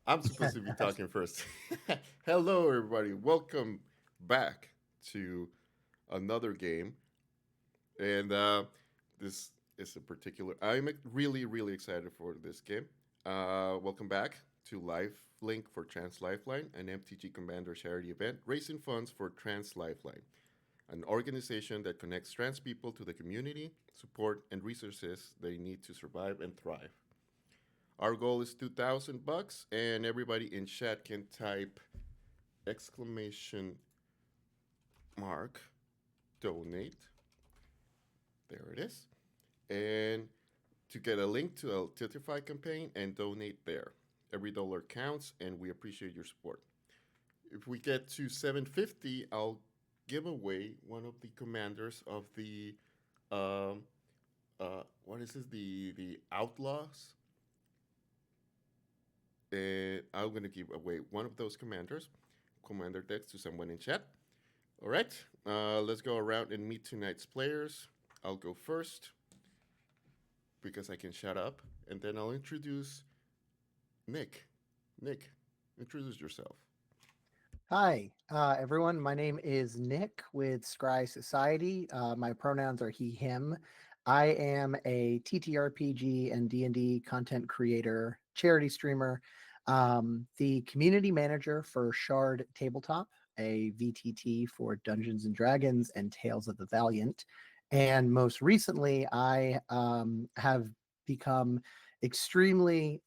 I'm supposed to be talking first. Hello, everybody. Welcome back to another game. And this is a particular. I'm really, really excited for this game. Welcome back to Lifelink for Trans Lifeline, an MTG Commander charity event raising funds for Trans Lifeline, an organization that connects trans people to the community, support, and resources they need to survive and thrive. Our goal is $2,000, and everybody in chat can type exclamation mark donate. There it is. And to get a link to a Tiltify campaign and donate there. Every dollar counts, and we appreciate your support. If we get to 750, I'll give away one of the commanders of the what is this? The Outlaws. And I'm gonna give away one of those commander decks to someone in chat. All right, let's go around and meet tonight's players. I'll go first because I can shut up, and then I'll introduce Nick. Nick, introduce yourself. Hi, everyone. My name is Nick with Scry Society. My pronouns are he, him. I am a TTRPG and D&D content creator, charity streamer, the community manager for Shard Tabletop, a VTT for Dungeons and Dragons and Tales of the Valiant. And most recently, I have become extremely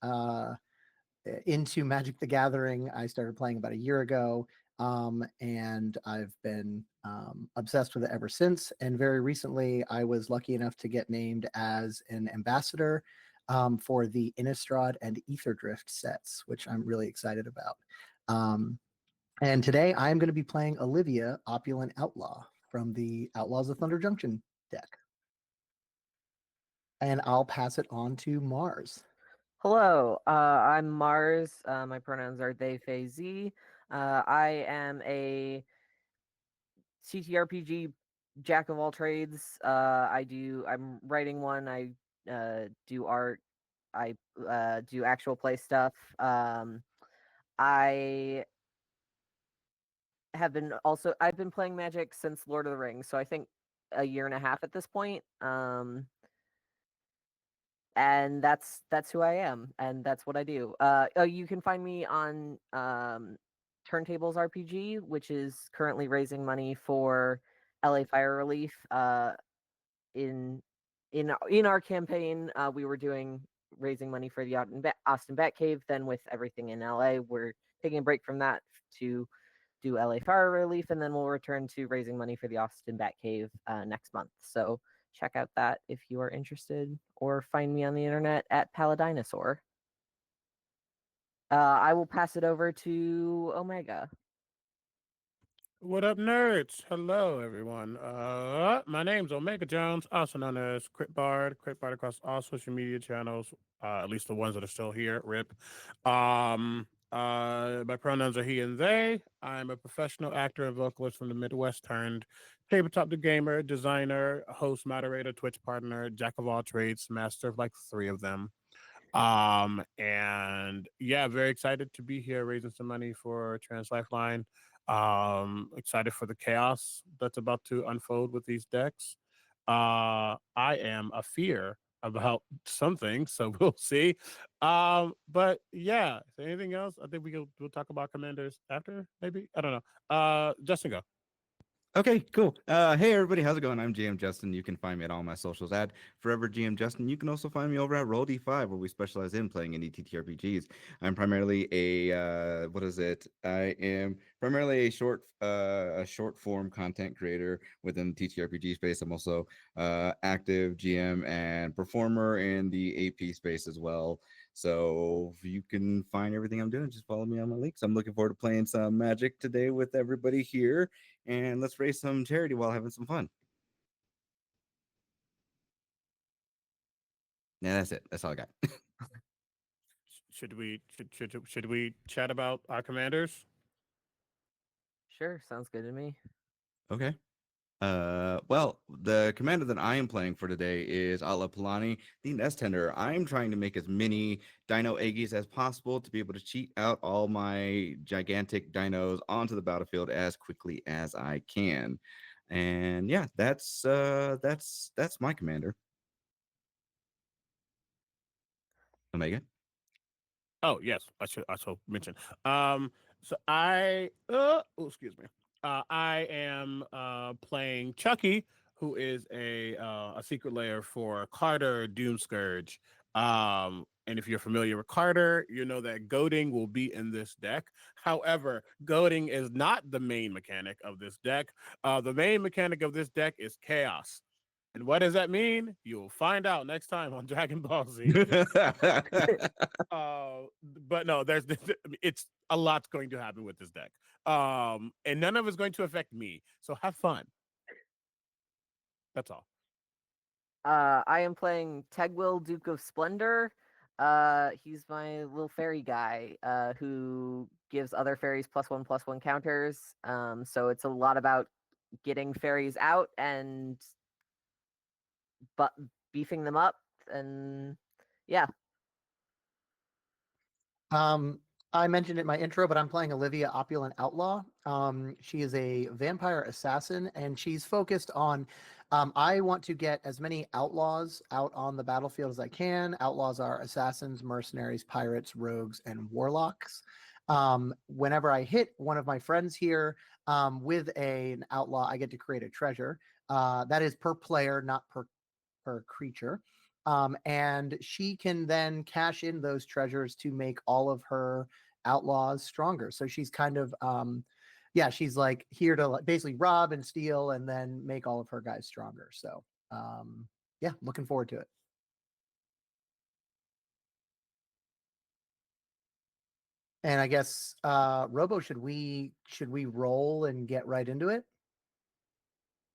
into Magic the Gathering. I started playing about a year ago, and I've been obsessed with it ever since. And very recently, I was lucky enough to get named as an ambassador for the Innistrad and Aetherdrift sets, which I'm really excited about. And today, I'm going to be playing Olivia, Opulent Outlaw, from the Outlaws of Thunder Junction deck. And I'll pass it on to Mars. Hello, I'm Mars. My pronouns are they, Faye, Z. I am a CTRPG jack of all trades. I'm writing one. I do art. I do actual play stuff. I I've been playing Magic since Lord of the Rings, so I think a year and a half at this point. And that's who I am, and that's what I do. You can find me on Turntables RPG, which is currently raising money for LA Fire Relief. In our campaign, we were raising money for the Austin Batcave. Then with everything in LA, we're taking a break from that to do LA Fire Relief, and then we'll return to raising money for the Austin Batcave next month. So check out that if you are interested, or find me on the internet at Paladinosaur. I will pass it over to Omega. What up, nerds? Hello, everyone. My name's Omega Jones, also known as Crit Bard across all social media channels, at least the ones that are still here. RIP. My pronouns are he and they. I'm a professional actor and vocalist from the Midwest turned tabletop to gamer, designer, host, moderator, Twitch partner, jack of all trades, master of like 3 of them. And yeah, very excited to be here raising some money for Trans Lifeline. Excited for the chaos that's about to unfold with these decks. I am a fear about something, so we'll see. But yeah, is there anything else? I think we'll talk about commanders after, maybe. I don't know. Justin, go. Okay, cool. Hey everybody, how's it going? I'm GM Justin. You can find me at all my socials at Forever GM Justin. You can also find me over at Roll D5, where we specialize in playing indie TTRPGs. I'm primarily a I am primarily a short form content creator within the TTRPG space. I'm also active GM and performer in the AP space as well. So you can find everything I'm doing. Just follow me on my links. I'm looking forward to playing some Magic today with everybody here, and let's raise some charity while having some fun. Yeah, that's it. That's all I got. Should we chat about our commanders? Sure, sounds good to me. Okay. Well, the commander that I am playing for today is Ala Palani, the Nest Tender. I'm trying to make as many Dino Aggies as possible to be able to cheat out all my gigantic dinos onto the battlefield as quickly as I can. And yeah, that's my commander. Omega. Oh yes, I should mention. So excuse me. I am playing Chucky, who is a secret layer for Carter Doomscourge. And if you're familiar with Carter, you know that goading will be in this deck. However, goading is not the main mechanic of this deck. The main mechanic of this deck is chaos. And what does that mean? You'll find out next time on Dragon Ball Z. But no, it's a lot's going to happen with this deck. And none of it's going to affect me. So have fun. That's all. I am playing Tegwill, Duke of Splendor. He's my little fairy guy who gives other fairies +1/+1 counters. So it's a lot about getting fairies out and beefing them up, and yeah. I mentioned it in my intro, but I'm playing Olivia Opulent Outlaw. She is a vampire assassin, and she's focused on. I want to get as many outlaws out on the battlefield as I can. Outlaws are assassins, mercenaries, pirates, rogues, and warlocks. Whenever I hit one of my friends here with an outlaw, I get to create a treasure. That is per player, not per creature. And she can then cash in those treasures to make all of her outlaws stronger. So she's kind of, yeah, she's like here to basically rob and steal and then make all of her guys stronger. So, yeah, looking forward to it. And I guess, Robo, should we roll and get right into it?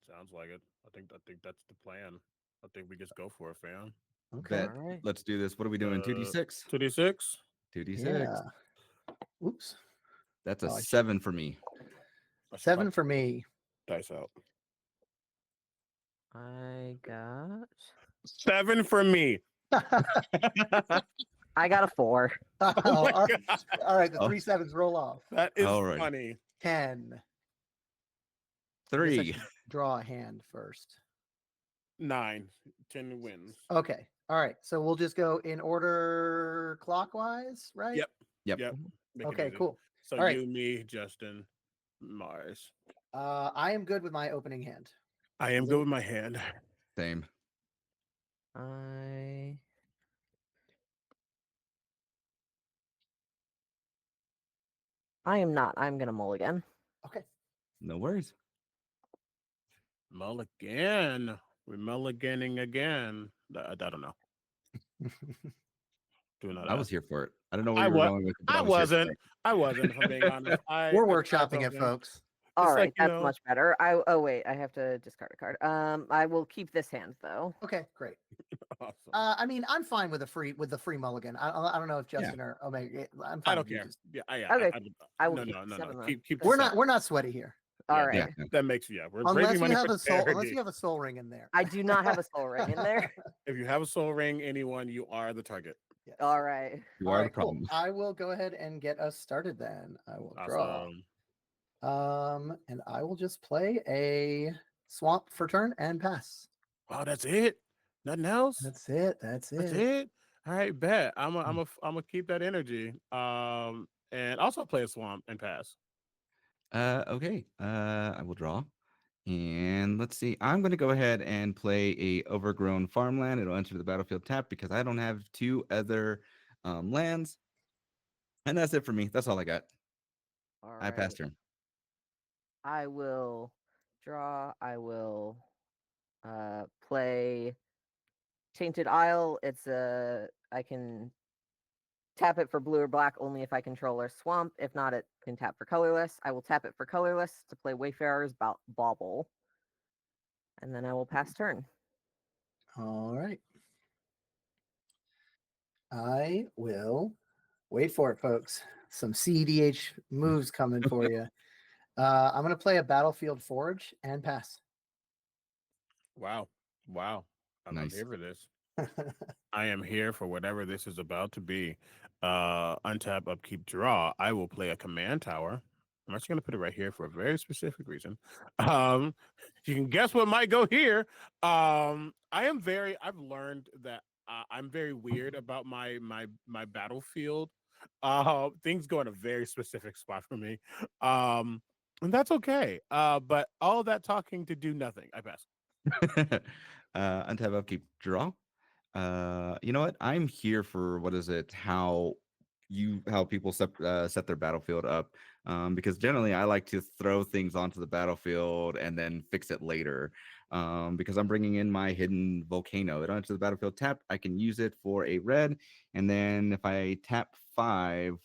Sounds like it. I think that's the plan. I think we just go for it, fam. Okay. Bet. All right. Let's do this. What are we doing? 2d6? 2d6. 2d6. Yeah. Oops. That's a Oh, 7 for me. 7 for me. Dice out. I got 7 for me. I got a 4. Oh, Oh my all God. all right, the Oh. 3 sevens roll off. That is All right. funny. 10. I guess I 3. should draw a hand first. 9. 10 wins. Okay. All right. So we'll just go in order clockwise, right? Yep. Yep. Make it Okay, easy. cool. So All right. you, me, Justin, Mars. I am good with my opening hand. I am Is good it- with my hand. Same. I am not. I'm gonna mulligan. Okay. No worries. Mulligan. We're mulliganing again. I don't know. Do not I was ask. here for it. I don't know where I you were wa- going with it, but I was here for wasn't. I wasn't, if I'm being honest. We're I tried workshopping it, something. folks. All It's right, like, you that's know- much better. Oh wait, I have to discard a card. I will keep this hand though. Okay, great. Awesome. I mean, I'm fine with the free mulligan. I don't know if Justin or Omega. I'm fine. I don't with you care. just- Yeah, Okay. I will no, keep no, no, 7 no. then. Keep We're the not sweaty here. All Yeah, right. Yeah. That makes we're Unless raising you money have for a soul charity. unless you have a soul ring in there. I do not have a soul ring in there. If you have a soul ring, anyone, you are the target. Yes. All right. You All are right, the problem. cool. I will go ahead and get us started then. I will draw. Awesome. And I will just play a swamp for turn and pass. Wow, that's it. Nothing else. That's it. That's That's it. it. All right, bet. I'm a keep that energy. And also play a swamp and pass. Okay. I will draw. And let's see. I'm going to go ahead and play a overgrown farmland. It'll enter the battlefield tap because I don't have 2 other lands. And that's it for me. That's all I got. All I right. pass turn. I will draw. I will play Tainted Isle. I can tap it for blue or black only if I control or swamp. If not, it can tap for colorless. I will tap it for colorless to play Wayfarer's Bauble. And then I will pass turn. All right. I will wait for it, folks. Some CDH moves coming for you. I'm going to play a Battlefield Forge and pass. Wow. Wow. I'm Nice. here for this. I am here for whatever this is about to be. Untap, upkeep, draw. I will play a command tower. I'm actually going to put it right here for a very specific reason. Um, you can guess what might go here. I've learned that I'm very weird about my battlefield. Things go in a very specific spot for me. And that's okay. But all that talking to do nothing. I pass. Untap, upkeep, draw. You know what? I'm here for what is it? How people set their battlefield up. Because generally I like to throw things onto the battlefield and then fix it later. Because I'm bringing in my hidden volcano. It onto the battlefield tapped. I can use it for a red, and then if I tap 4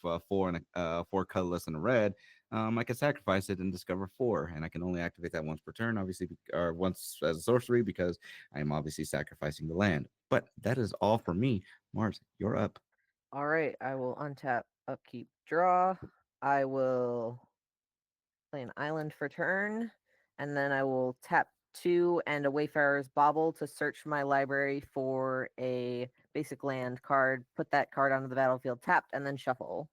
colorless and a red, I can sacrifice it and discover 4, and I can only activate that once per turn, obviously, or once as a sorcery because I am obviously sacrificing the land. But that is all for me. Mars, you're up. All right, I will untap, upkeep, draw. I will play an island for turn, and then I will tap 2 and a Wayfarer's Bauble to search my library for a basic land card, put that card onto the battlefield tapped, and then shuffle.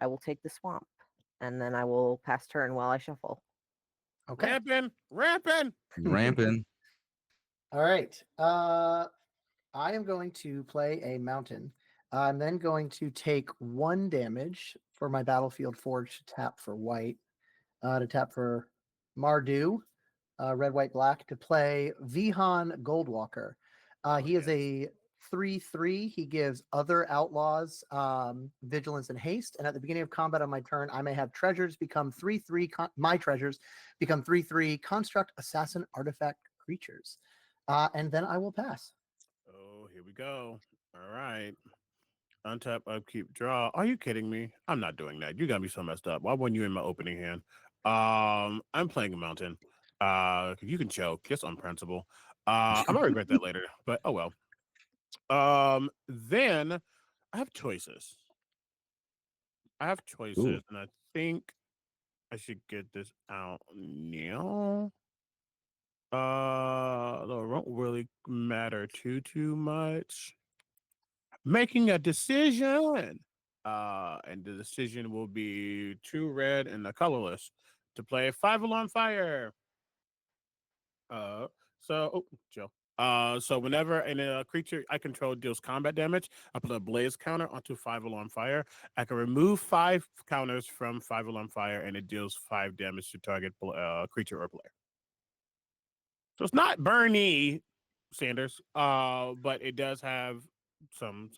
I will take the swamp, and then I will pass turn while I shuffle. Okay. Ramping. Ramping. All right. I am going to play a mountain. I'm then going to take 1 damage for my battlefield forge to tap for white, to tap for Mardu, red, white, black, to play Vihan Goldwalker. He is a 3/3. He gives other outlaws vigilance and haste. And at the beginning of combat on my turn, I may have treasures become 3/3. My treasures become 3/3 construct assassin artifact creatures. And then I will pass. Oh, here we go. All right. Untap, upkeep, draw. Are you kidding me? I'm not doing that. You got me so messed up. Why weren't you in my opening hand? I'm playing a mountain. You can choke just on principle. I might regret that later, but oh well. Then I have choices. Ooh. And I think I should get this out now. Though it won't really matter too much. Making a decision. And the decision will be 2 red and a colorless to play 5 alarm fire. Uh, Joe. So whenever a creature I control deals combat damage, I put a blaze counter onto 5 alarm fire. I can remove 5 counters from 5 alarm fire, and it deals 5 damage to target creature or player. So it's not Bernie Sanders, but it does have some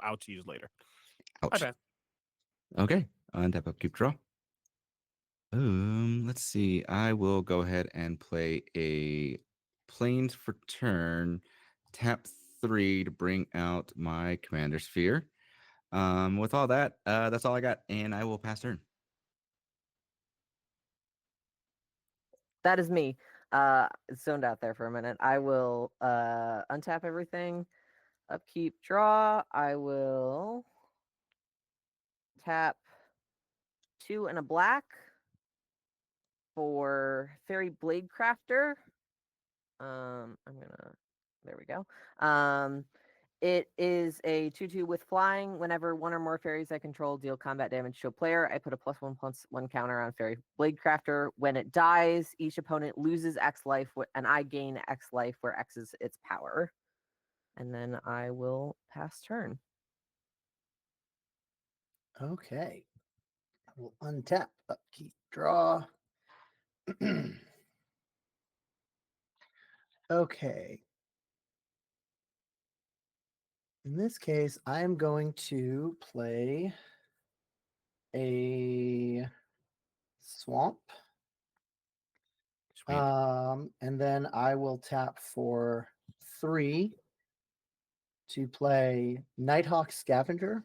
ouchies later. Ouch. Okay. Okay. Untap, upkeep, draw. Let's see. I will go ahead and play a planes for turn. Tap 3 to bring out my commander sphere. With all that, that's all I got, and I will pass turn. That is me. Zoned out there for a minute. I will untap everything, upkeep, draw. I will tap 2 and a black for Fairy Blade Crafter. There we go. It is a 2/2 with flying. Whenever 1 or more fairies I control deal combat damage to a player, I put a +1/+1 counter on Fairy Blade Crafter. When it dies, each opponent loses X life, and I gain X life, where X is its power. And then I will pass turn. Okay. I will untap, upkeep, draw. Okay. In this case, I am going to play a swamp. Sweet. And then I will tap for 3 to play Nighthawk Scavenger.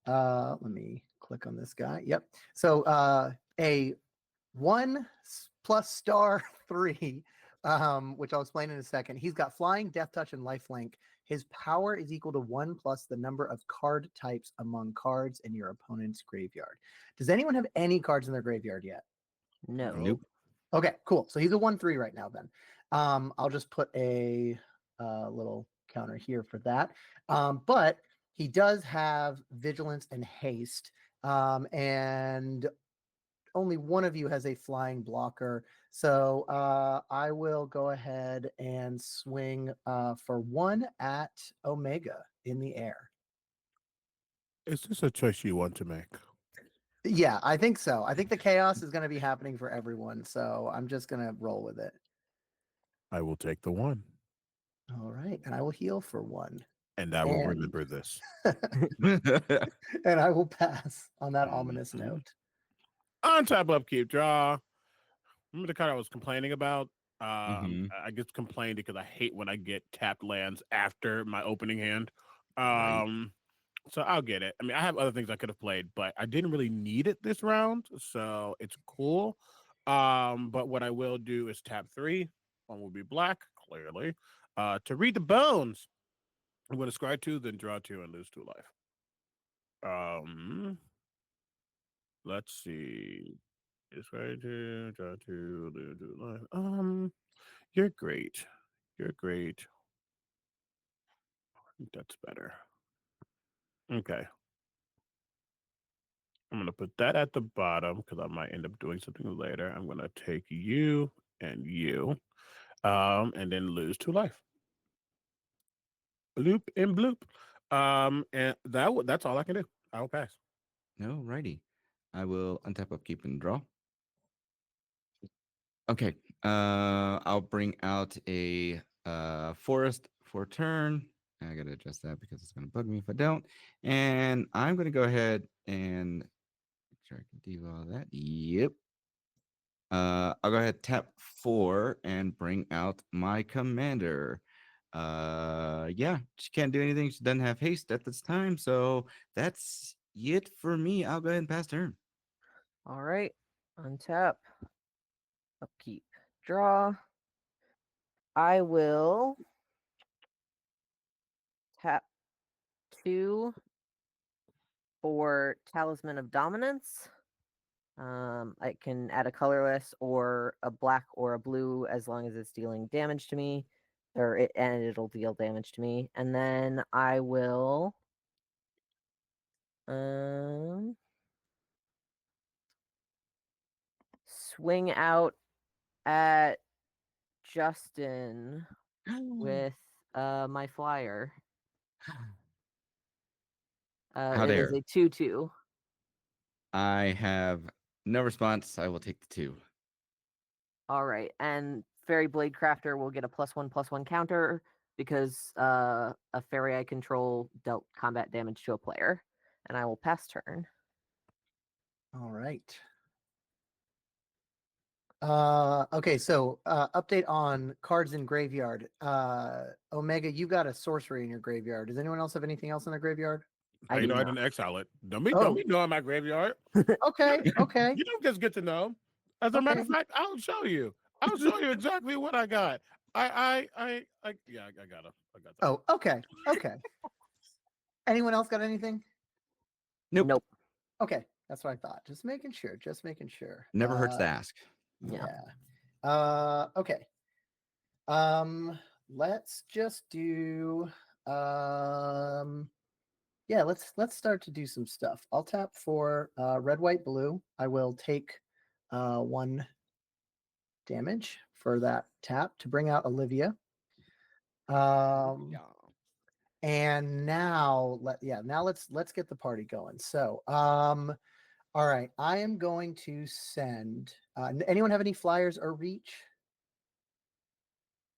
Let me click on this guy. Yep. So a 1 plus star 3, which I'll explain in a second. He's got flying, death touch, and lifelink. His power is equal to 1 plus the number of card types among cards in your opponent's graveyard. Does anyone have any cards in their graveyard yet? No. Nope. Okay, cool. So he's a 1/3 right now then. I'll just put a little counter here for that. But he does have vigilance and haste, and only one of you has a flying blocker. So I will go ahead and swing for 1 at Omega in the air. Is this a choice you want to make? Yeah, I think so. I think the chaos is going to be happening for everyone. So I'm just going to roll with it. I will take the 1. All right. And I will heal for 1. And I will And- remember this. And I will pass on that ominous Mhm. note. Untap, upkeep, draw. Remember the card I was complaining about? Mhm. I just complained because I hate when I get tapped lands after my opening hand. Right. So I'll get it. I mean, I have other things I could have played, but I didn't really need it this round, so it's cool. But what I will do is tap 3. 1 will be black, clearly. To read the bones. I'm going to scry 2, then draw 2 and lose 2 life. Let's see. Scry 2, draw 2, lose 2 life. You're great. You're great. I think that's better. Okay. I'm going to put that at the bottom because I might end up doing something later. I'm going to take you and you, and then lose 2 life. Bloop and bloop. And that's all I can do. I will pass. No, righty. I will untap, upkeep, and draw. Okay. I'll bring out a forest for turn. I gotta adjust that because it's gonna bug me if I don't. And I'm gonna go ahead and make sure I can do all that. Yep. I'll go ahead, tap 4 and bring out my commander. Yeah, she can't do anything. She doesn't have haste at this time, so that's it for me. I'll go ahead and pass turn. All right. Untap. Upkeep. Draw. I will tap 2 for Talisman of Dominance. I can add a colorless or a black or a blue as long as it's dealing damage to me, and it'll deal damage to me. And then I will swing out at Justin with my flyer. How It is dare. a 2/2. I have no response. I will take the 2. All right, and Fairy Blade Crafter will get a +1/+1 counter because a fairy I control dealt combat damage to a player, and I will pass turn. All right. Okay, so update on cards in graveyard. Omega, you got a sorcery in your graveyard. Does anyone else have anything else in their graveyard? I do know I not. didn't exile it. Don't be Oh. know I'm at graveyard. Okay, okay, You don't just get to know. As a matter of okay. fact, I'll show you. I'll show you exactly what I got. I yeah, I got it. I got that. Oh, okay, okay. Anyone else got anything? Nope. Nope. Okay, that's what I thought. Just making sure. Just making sure. Never hurts to ask. Yeah. Yeah. Okay. Let's just do. Yeah. Let's start to do some stuff. I'll tap for red, white, blue. I will take 1 damage for that tap to bring out Olivia. Yeah. And now let's get the party going. So all right, I am going to send anyone have any flyers or reach?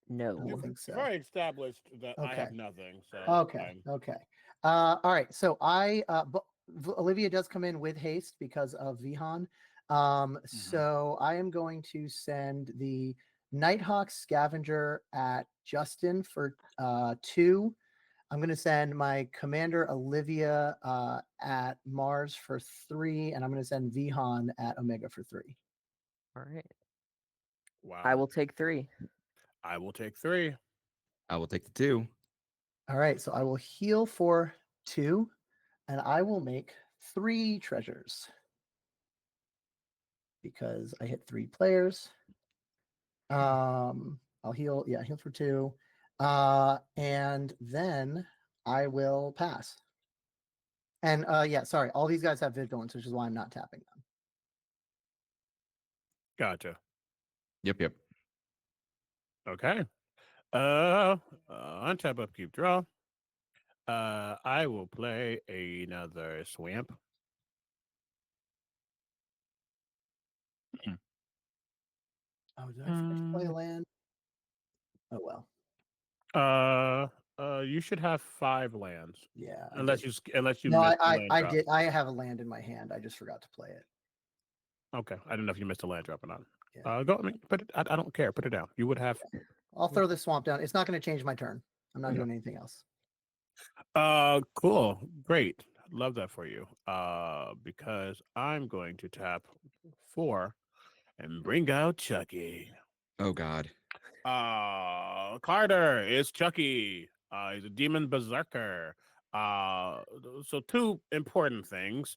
I No. don't think so. You've already established that I Okay. have nothing. So Okay. Okay. All right. So Olivia does come in with haste because of Vihan. So I am going to send the Nighthawk Scavenger at Justin for 2. I'm going to send my Commander Olivia at Mars for 3, and I'm going to send Vihan at Omega for 3. All right. wow. I will take 3. I will take 3. I will take the 2. All right. So I will heal for 2, and I will make 3 treasures because I hit 3 players. I'll heal. Yeah, heal for 2. And then I will pass. And yeah, sorry, all these guys have vigilance, which is why I'm not tapping them. Gotcha. Yep. Okay. Untap, upkeep, draw. I will play another swamp. Oh, did I forget to play a land? Oh well. You should have 5 lands, Yeah. I unless did. you missed the No, land I drop. did. I have a land in my hand. I just forgot to play it. Okay, I don't know if you missed a land drop or not. Yeah. Go. I mean, put it. I don't care. Put it down. You would have. I'll throw this swamp down. It's not going to change my turn. I'm not Yeah. doing anything else. Cool. Great. Love that for you. Because I'm going to tap 4 and bring out Chucky. Oh God. Carter is Chucky. He's a demon berserker. So 2 important things.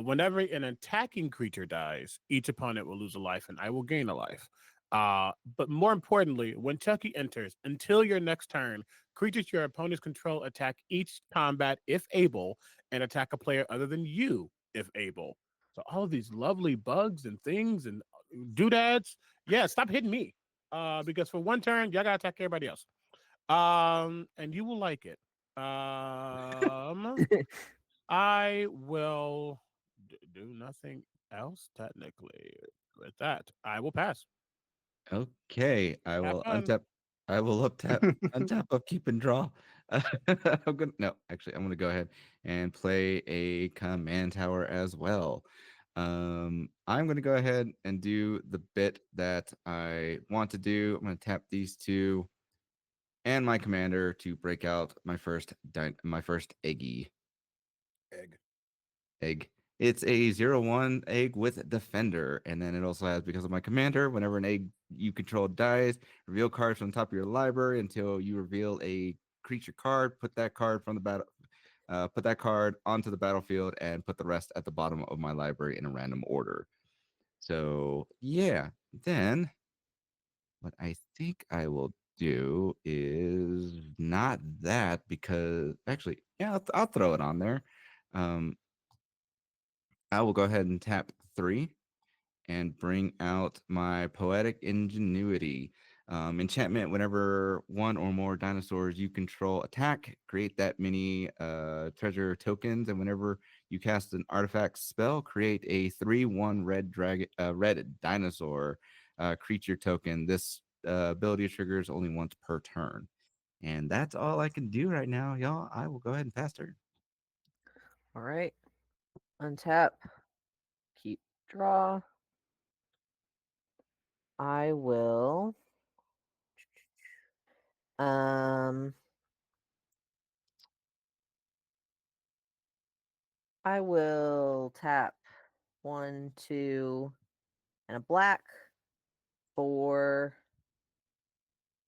Whenever an attacking creature dies, each opponent will lose a life and I will gain a life. But more importantly, when Chucky enters, until your next turn, creatures your opponents control attack each combat if able, and attack a player other than you if able. So all of these lovely bugs and things and doodads, yeah, stop hitting me. Because for 1 turn, y'all gotta attack everybody else. And you will like it. I will do nothing else technically. With that, I will pass. Okay, I Have will fun. untap. I will untap, upkeep, and draw. I'm gonna go ahead and play a command tower as well. I'm gonna go ahead and do the bit that I want to do. I'm gonna tap these 2 and my commander to break out my first eggy egg. It's a 0/1 egg with defender, and then it also has, because of my commander, whenever an egg you control dies, reveal cards from the top of your library until you reveal a creature card. Put that card from the battle. Put that card onto the battlefield and put the rest at the bottom of my library in a random order. So yeah, then what I think I will do is not that, because actually, yeah, I'll throw it on there. I will go ahead and tap 3 and bring out my Poetic Ingenuity. Enchantment: whenever 1 or more dinosaurs you control attack, create that many treasure tokens. And whenever you cast an artifact spell, create a 3/1 red dinosaur creature token. This ability triggers only once per turn. And that's all I can do right now, y'all. I will go ahead and pass turn. All right. Untap. Keep draw. I will. I will tap 1, 2, and a black for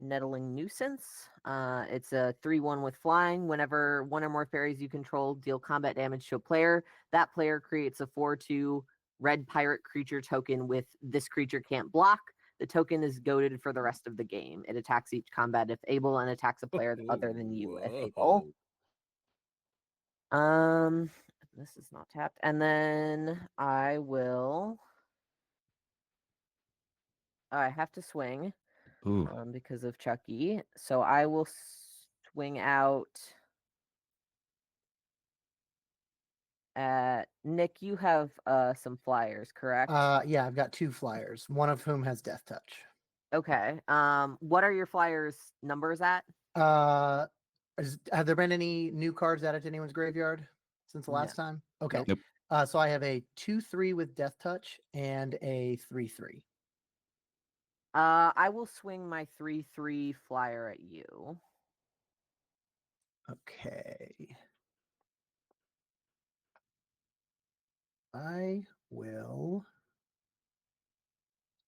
Nettling Nuisance. It's a 3/1 with flying. Whenever 1 or more fairies you control deal combat damage to a player, that player creates a 4/2 red pirate creature token with this creature can't block. The token is goaded for the rest of the game. It attacks each combat if able and attacks a player other than you if able. This is not tapped. And then I will. I have to swing Ooh. because of Chucky. So I will swing out at Nick. You have some flyers, correct? Yeah, I've got 2 flyers, one of whom has Death Touch. Okay. What are your flyers numbers at? Have there been any new cards added to anyone's graveyard since the last time? Okay. Nope. So I have a 2/3 with Death Touch and a 3/3. I will swing my 3/3 flyer at you. Okay. I will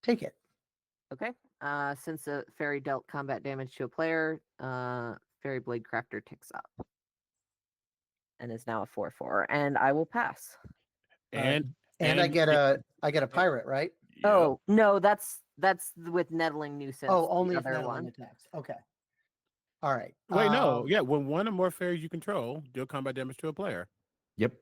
take it. Okay. Since a fairy dealt combat damage to a player, Fairy Blade Crafter ticks up and is now a 4/4, and I will pass. And I get a pirate, right? Oh no, that's That's with Nettling Nuisance. Oh, the only if other Nettling one. attacks. Okay. All right. Wait, no. Yeah, when one or more fairies you control deal combat damage to a player. Yep.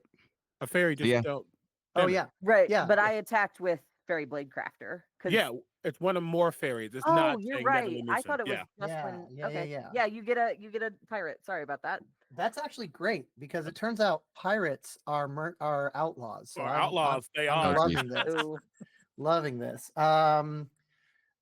A fairy just yeah. dealt Oh damage. yeah. Right. Yeah. But I attacked with Fairy Blade Crafter. Yeah, it's one or more fairies. It's Oh, not you're saying right. Nettling I thought Nuisance. it was just Yeah, when. yeah, Okay. yeah. You get a pirate. Sorry about that. That's actually great because it turns out pirates are outlaws. So Or I'm outlaws, they I'm are. Oh, loving this. Ooh. Loving this.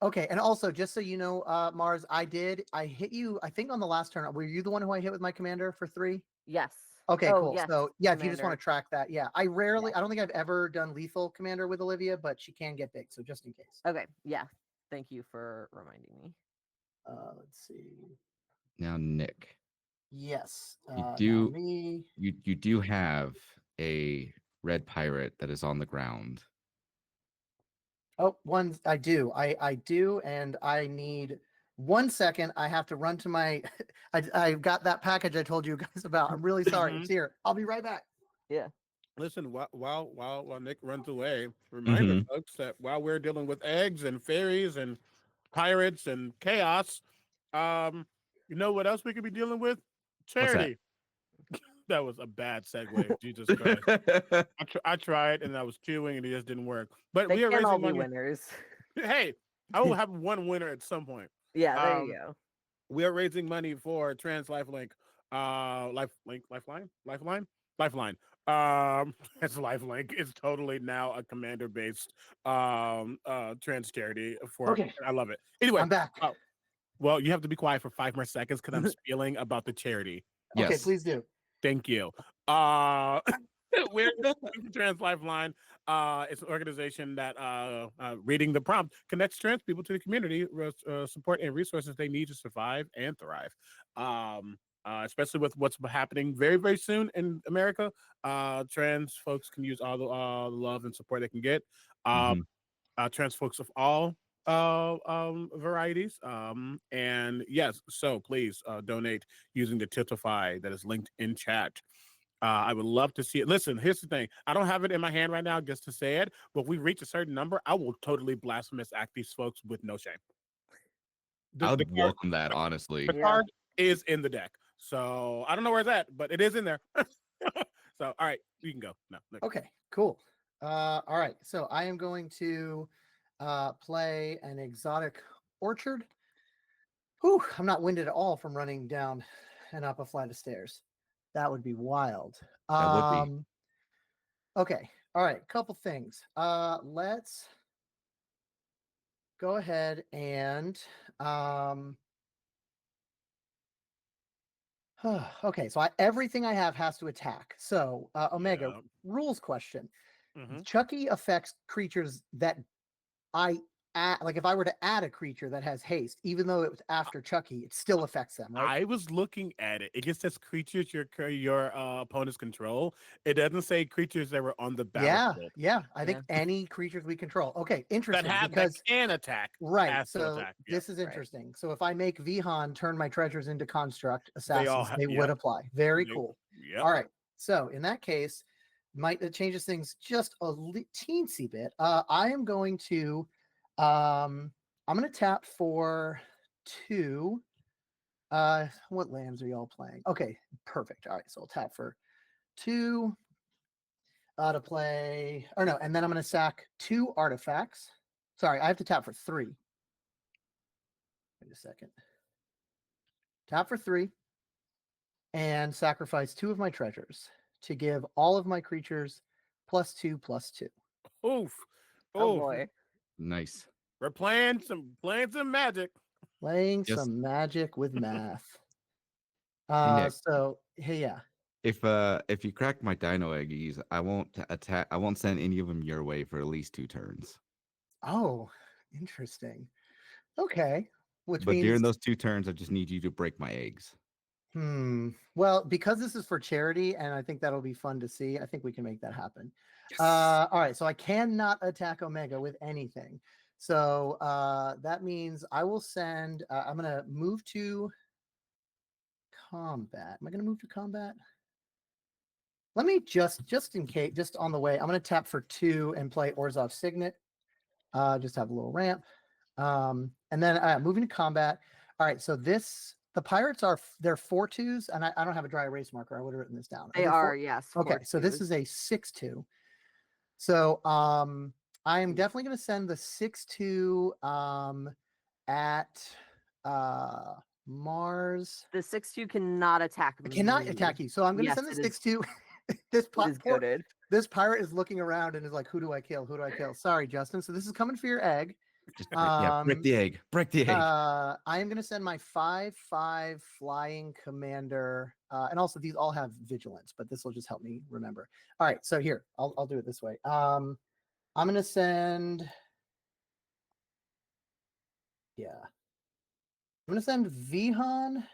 Okay, and also just so you know, Mars, I hit you, I think on the last turn. Were you the one who I hit with my commander for 3? Yes. Okay, Oh, cool. yes, So yeah, if you just want Commander. to track that, yeah. I don't think I've ever done lethal commander with Olivia, but she can get big, so just in case. Okay. Yeah. Thank you for reminding me. Let's see. Now, Nick, Yes. you Now do me. you do have a red pirate that is on the ground. Oh, one I do. I do, and I need 1 second. I have to run to my I got that package I told you guys about. I'm really sorry. It's here. I'll be right back. Yeah. Listen, while Nick runs away, reminder, folks, that while we're dealing with eggs and fairies and pirates and chaos, you know what else we could be dealing with? What's that? Charity. That was a bad segue. Jesus Christ. I tried and I was chewing and it just didn't work. But They we are can't all raising be money. winners. Hey, I will have one winner at some point. Yeah. There you go. We are raising money for Trans Lifelink, Lifeline. It's Lifelink. It's totally now a commander-based trans charity for. Okay. I love it. Anyway, I'm back. well, you have to be quiet for 5 more seconds because I'm spieling about the charity. Okay, Yes. please do. Thank you. We're Trans Lifeline. It's an organization that, reading the prompt, connects trans people to the community, support and resources they need to survive and thrive. Especially with what's happening very, very soon in America. Trans folks can use all the love and support they can get. Trans folks of all varieties. And yes, so please donate using the Tiltify that is linked in chat. I would love to see it. Listen, here's the thing. I don't have it in my hand right now just to say it, but if we reach a certain number, I will totally blasphemous act these folks with no shame. I would welcome that, honestly. The card is in the deck. So I don't know where it's at, but it is in there. So, all right, you can go. No. Okay, cool. All right, so I am going to play an exotic orchard. Whew, I'm not winded at all from running down and up a flight of stairs. That would be wild. That would be. Okay, all right, couple things. Let's go ahead and okay, so everything I have has to attack. So Omega, Yeah. rules question. Mhm. Chucky affects creatures that I add, like if I were to add a creature that has haste, even though it was after Chucky, it still affects them, right? I was looking at it. It just says creatures your opponents control. It doesn't say creatures that were on the Yeah, battlefield. yeah. I think any creatures we control. Okay, interesting. That Because can attack. right, has to so attack. Yeah. this is interesting. So if I make Vihan turn my treasures into construct They all assassins, they yep. would apply. Very They- cool. Yep. All right. So in that case, it changes things just a teensy bit. I am going to I'm going to tap for 2. What lands are y'all playing? Okay, perfect. All right, so I'll tap for 2 to play, or no, and then I'm going to sack 2 artifacts. Sorry, I have to tap for 3. Wait a second. Tap for 3 and sacrifice 2 of my treasures to give all of my creatures +2/+2. Oof. Oh Oof. boy. Nice. We're playing some magic. Playing Yes. some magic with math. Nick. So hey, yeah. If you crack my dino eggies, I won't attack. I won't send any of them your way for at least 2 turns. Oh, interesting. Okay. Which But means during those 2 turns, I just need you to break my eggs. well, because this is for charity, and I think that'll be fun to see, I think we can make that happen. Yes. All right, so I cannot attack Omega with anything. So that means I will send, I'm going to move to combat. Am I going to move to combat? Let me just in case, just on the way, I'm going to tap for 2 and play Orzhov Signet. Just have a little ramp. And then moving to combat. All right, so the pirates they're 4/2s, and I don't have a dry erase marker. I would have written this down. They are, yes. Okay, so this 4/2s. is a 6/2. So I am definitely going to send the 6/2 at Mars. The 6/2 cannot attack It cannot me. attack you. So I'm going to Yes, send the it is- 6/2. This It is goaded. this pirate is looking around and is like, "Who do I kill? Who do I kill?" Sorry, Justin. So this is coming for your egg. Just break the egg. Break the egg. I am going to send my 5/5 flying commander, and also these all have vigilance, but this will just help me remember. All right, so here I'll do it this way. I'm going to send, I'm going to send Vihan,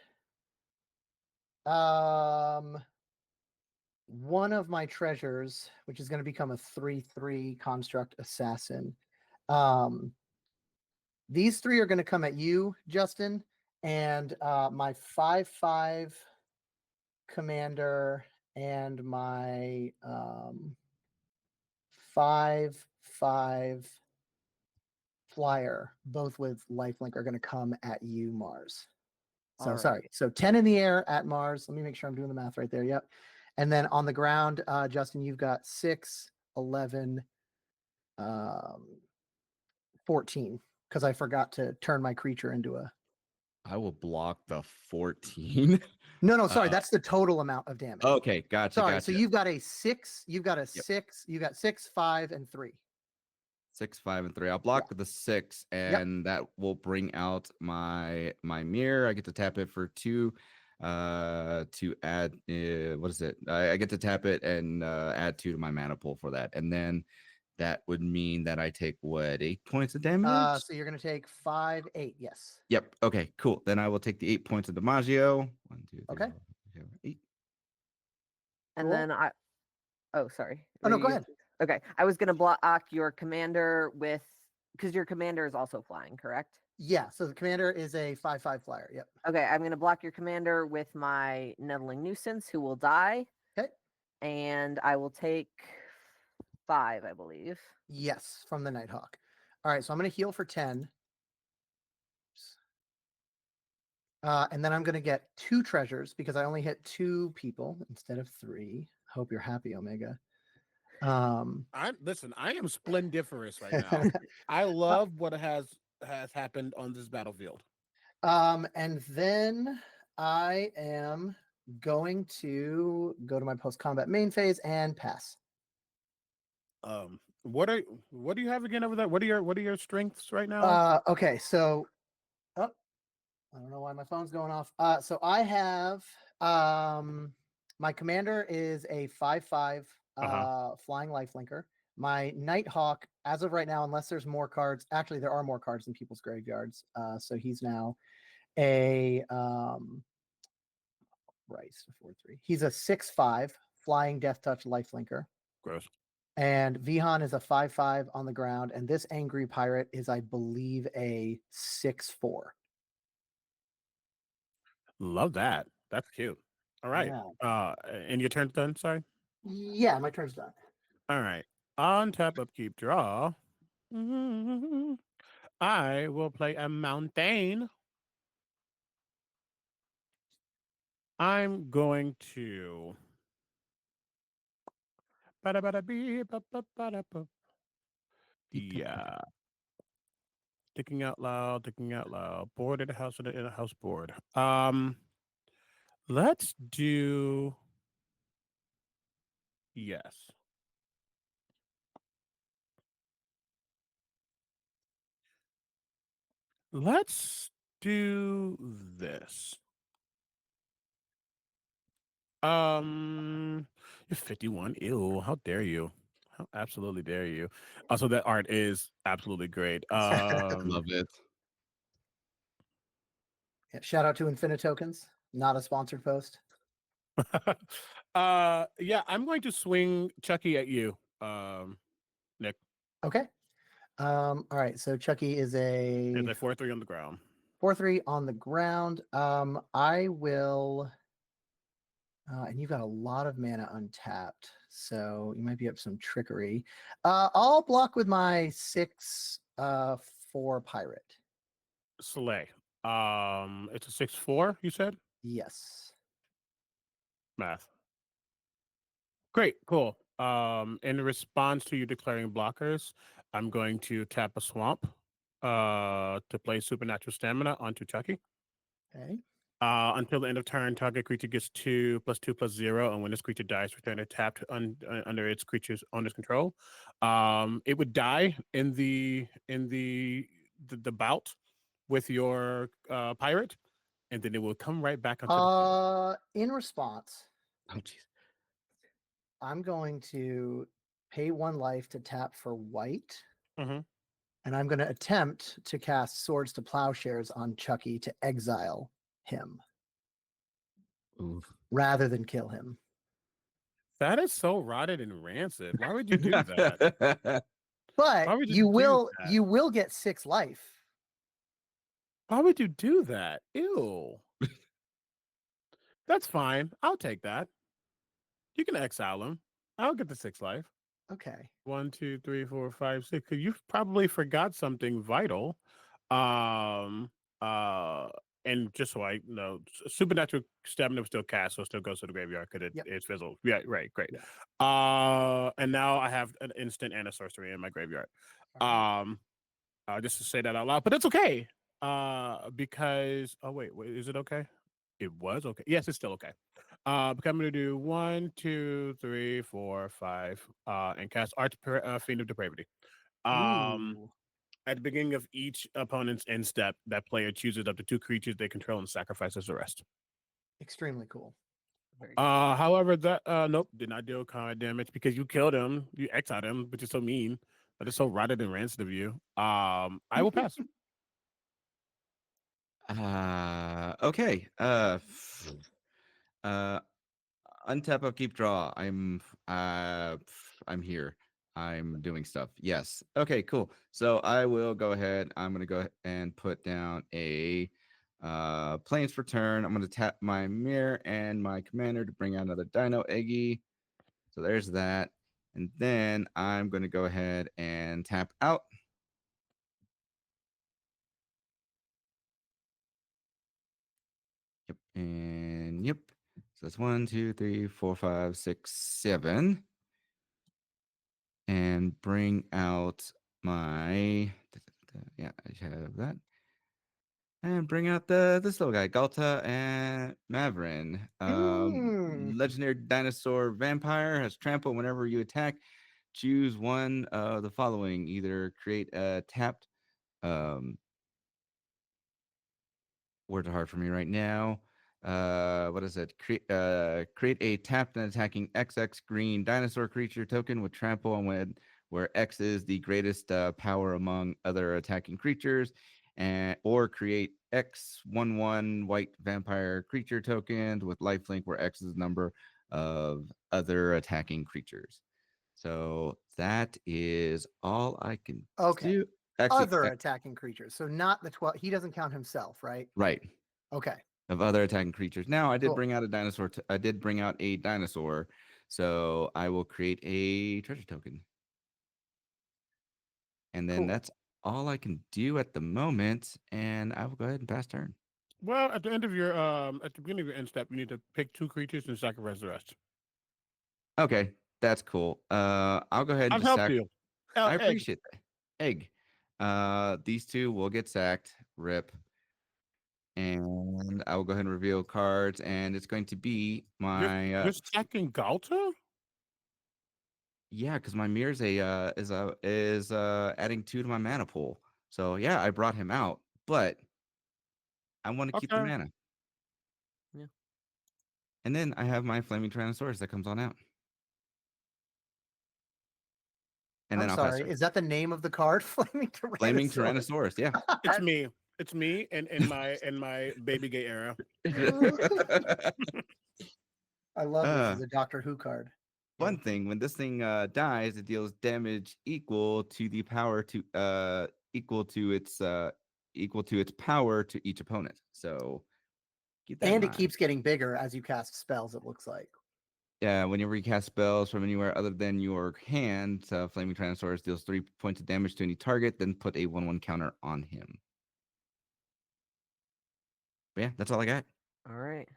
one of my treasures, which is going to become a 3/3 construct assassin. These three are going to come at you, Justin, and my 5/5 commander and my 5/5 flyer, both with lifelink, are going to come at you, Mars. So All right. sorry. So 10 in the air at Mars. Let me make sure I'm doing the math right there. Yep. And then on the ground, Justin, you've got 6, 11, 14, because I forgot to turn my creature into a. I will block the 14. No, sorry. That's the total amount of damage. Okay, gotcha. Sorry. Gotcha. So you've got a 6, you've got a 6, you got 6, 5, and 3. 6, 5, and 3. I'll block the 6, and that will bring out my mirror. I get to tap it for 2 to add what is it? I get to tap it and add 2 to my mana pool for that. And then that would mean that I take what, 8 points of damage? So you're going to take 5, 8. Yes. Yep. Okay, cool. Then I will take the 8 points of DiMaggio. 1, 2, 3, Okay. 4, 5, 6, 7, 8. And Cool. then oh, sorry. Oh, no, Were go you- ahead. Okay. I was going to block your commander with, because your commander is also flying, correct? Yeah. So the commander is a 5/5 flyer. Yep. Okay. I'm going to block your commander with my Nettling Nuisance, who will die. Okay. And I will take 5, I believe. Yes, from the Nighthawk. All right. So I'm going to heal for 10. And then I'm going to get 2 treasures because I only hit 2 people instead of 3. Hope you're happy, Omega. Listen, I am splendiferous right now. I love what has happened on this battlefield. And then I am going to go to my post-combat main phase and pass. What do you have again over there? What are your strengths right now? Okay, so I don't know why my phone's going off. So I have my commander is a 5/5 flying lifelinker. My Nighthawk, as of right now, unless there's more cards, actually there are more cards in people's graveyards. So he's now a Rice 4/3. He's a 6/5 flying Death Touch lifelinker. Gross. And Vihan is a 5/5 on the ground, and this angry pirate is, I believe, a 6/4. Love that. That's cute. All right. Yeah. And your turn's done. Sorry. Yeah, my turn's done. All right. On tap, upkeep, draw. I will play a mountain. I'm going to. Yeah. Thinking out loud. Board at a house in a house board. Let's do. Yes. Let's do this. You're 51. Ew, how dare you? How absolutely dare you? Also, that art is absolutely great. Love it. Yeah, shout out to Infinitokens, not a sponsored post. Yeah, I'm going to swing Chucky at you, Nick. Okay. All right. So Chucky is a It's a 4/3 on the ground. 4/3 on the ground. I will. And you've got a lot of mana untapped, so you might be up some trickery. I'll block with my 6 6/4 pirate. Slay. It's a 6/4. You said Yes. math. Great, cool. In response to you declaring blockers, I'm going to tap a swamp to play supernatural stamina onto Chucky. Okay. Until the end of turn, target creature gets 2+2/+0, and when this creature dies, return it tapped under its creature's owner's control. It would die in the bout with your pirate, and then it will come right back onto the field. In response, Oh, jeez. I'm going to pay 1 life to tap for white, Mhm. and I'm going to attempt to cast Swords to Plowshares on Chucky to exile him Oof. rather than kill him. That is so rotted and rancid. Why would you do that? But Why would you do will that? you will get 6 life. Why would you do that? Ew. That's fine. I'll take that. You can exile him. I'll get the 6 life. Okay. 1, 2, 3, 4, 5, 6. 'Cause you probably forgot something vital. Um. And just so I know, supernatural stamina still cast, so it still goes to the graveyard because Yep. it's fizzled. Yeah. Right. Great. Yeah. And now I have an instant and a sorcery in my graveyard. All right. Just to say that out loud, but it's okay. Because wait, is it okay? It was okay. Yes, it's still okay. Because I'm gonna do 1, 2, 3, 4, 5, and cast Fiend of Depravity. Ooh. At the beginning of each opponent's end step, that player chooses up to 2 creatures they control and sacrifices the rest. Extremely cool. Very cool. However, that nope, did not deal combat damage because you killed him, you exiled him, which is so mean. That is so rotted and rancid of you. I will pass. Okay. Untap upkeep draw. I'm here. I'm doing stuff. Yes. Okay, cool. So I will go ahead. I'm gonna go and put down a planes for turn. I'm gonna tap my mirror and my commander to bring out another Dino Eggy. So there's that. And then I'm gonna go ahead and tap out. Yep. And yep. So that's 1, 2, 3, 4, 5, 6, 7. And bring out my yeah, I have that. And bring out this little guy, Galta and Maverin. Legendary dinosaur vampire has trample whenever you attack. Choose one of the following. Either create a tapped words are hard for me right now. What is it? Create a tapped and attacking XX green dinosaur creature token with trample on where X is the greatest power among other attacking creatures, and or create X11 white vampire creature tokens with lifelink where X is the number of other attacking creatures. So that is all I can Okay. do. Actually, Other attacking creatures. So not the 12. He doesn't count himself, right? right. Okay. Of other attacking creatures. Now I did Cool. bring out a dinosaur. I did bring out a dinosaur, so I will create a treasure token, and then Cool. that's all I can do at the moment. And I will go ahead and pass turn. Well, at the end of your at the beginning of your end step, you need to pick 2 creatures and sacrifice the rest. Okay, that's cool. I'll go ahead and I'll just help sack. you. I Egg. appreciate that. Egg. These 2 will get sacked. Rip. And I will go ahead and reveal cards, and it's going to be my You're stacking Galta? yeah, because my mirror's is adding 2 to my mana pool. So yeah, I brought him out, but I want to keep the Okay. mana. Yeah. And then I have my flaming Tyrannosaurus that comes on out. And I'm then I'll sorry. pass. Is that the name of the card? Flaming Tyrannosaurus, yeah. It's me. It's me in my baby gay era. I love this Uh, as a Doctor Who card. One thing, when this thing dies, it deals damage equal to the power to equal to its power to each opponent. So keep that in And it mind. keeps getting bigger as you cast spells, it looks like. Whenever you cast spells from anywhere other than your hand, Flaming Tyrannosaurus deals 3 points of damage to any target, then put a 1/1 counter on him. But yeah, that's all I got. All right.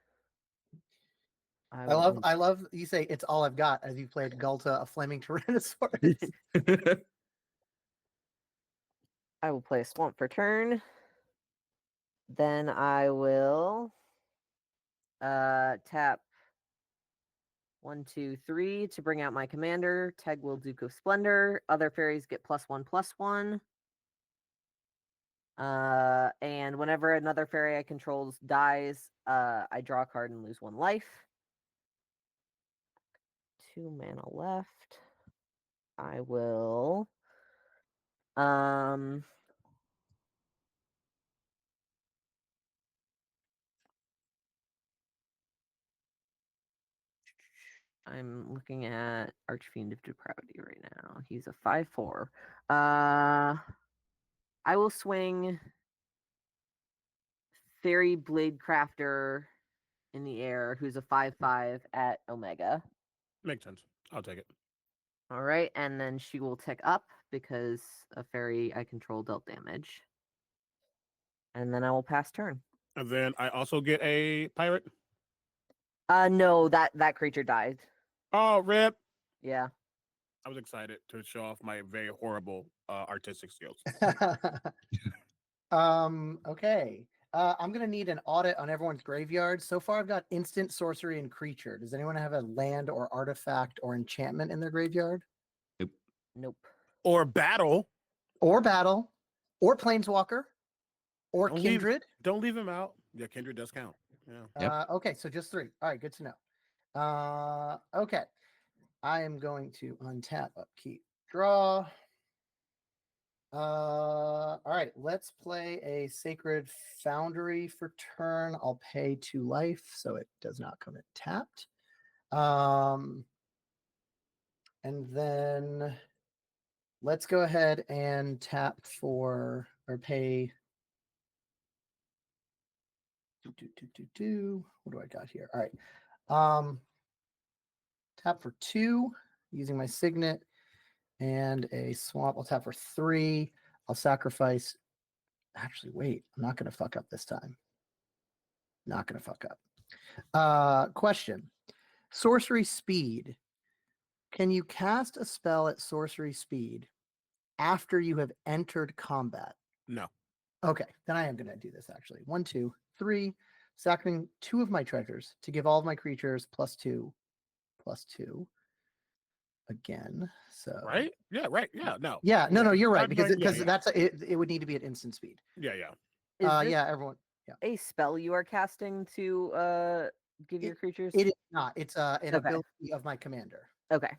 I love you say it's all I've got as you played Gulta, a flaming Tyrannosaurus. I will play a swamp for turn. Then I will tap 1, 2, 3 to bring out my commander. Tegwil, Duke of Splendor. Other fairies get +1/+1. And whenever another fairy I control dies, I draw a card and lose 1 life. 2 mana left. I will I'm looking at Archfiend of Depravity right now. He's a 5/4. I will swing Fairy Blade Crafter in the air, who's a 5/5 at Omega. Makes sense. I'll take it. All right, and then she will tick up because a fairy I control dealt damage. And then I will pass turn. And then I also get a pirate. No, that creature died. Oh, rip. Yeah. I was excited to show off my very horrible artistic skills. Okay. I'm gonna need an audit on everyone's graveyard. So far, I've got instant, sorcery, and creature. Does anyone have a land or artifact or enchantment in their graveyard? Nope. Or battle. Or battle, or planeswalker, or Don't kindred. Don't leave him out. Yeah, kindred does count. Yeah. Yep. Okay, so just 3. All right, good to know. Okay. I am going to untap, upkeep, draw. All right, let's play a Sacred Foundry for turn. I'll pay 2 life, so it does not come in tapped. And then let's go ahead and tap for or pay. What do I got here? All right. Tap for 2 using my signet and a swamp. I'll tap for 3. I'll sacrifice. Actually, wait, I'm not going to fuck up this time. Not going to fuck up. Question. Sorcery speed. Can you cast a spell at sorcery speed after you have entered combat? No. Okay, then I am going to do this actually. 1, 2, 3. Sacking 2 of my treasures to give all of my creatures +2, +2. Again, so Right? Yeah, right. Yeah, no. yeah, no, you're right I'm because going- that's it would need to be at instant speed. Yeah. Is this Yeah, everyone. a spell you are casting to give your creatures? It is not. It's an Okay. ability of my commander. Okay.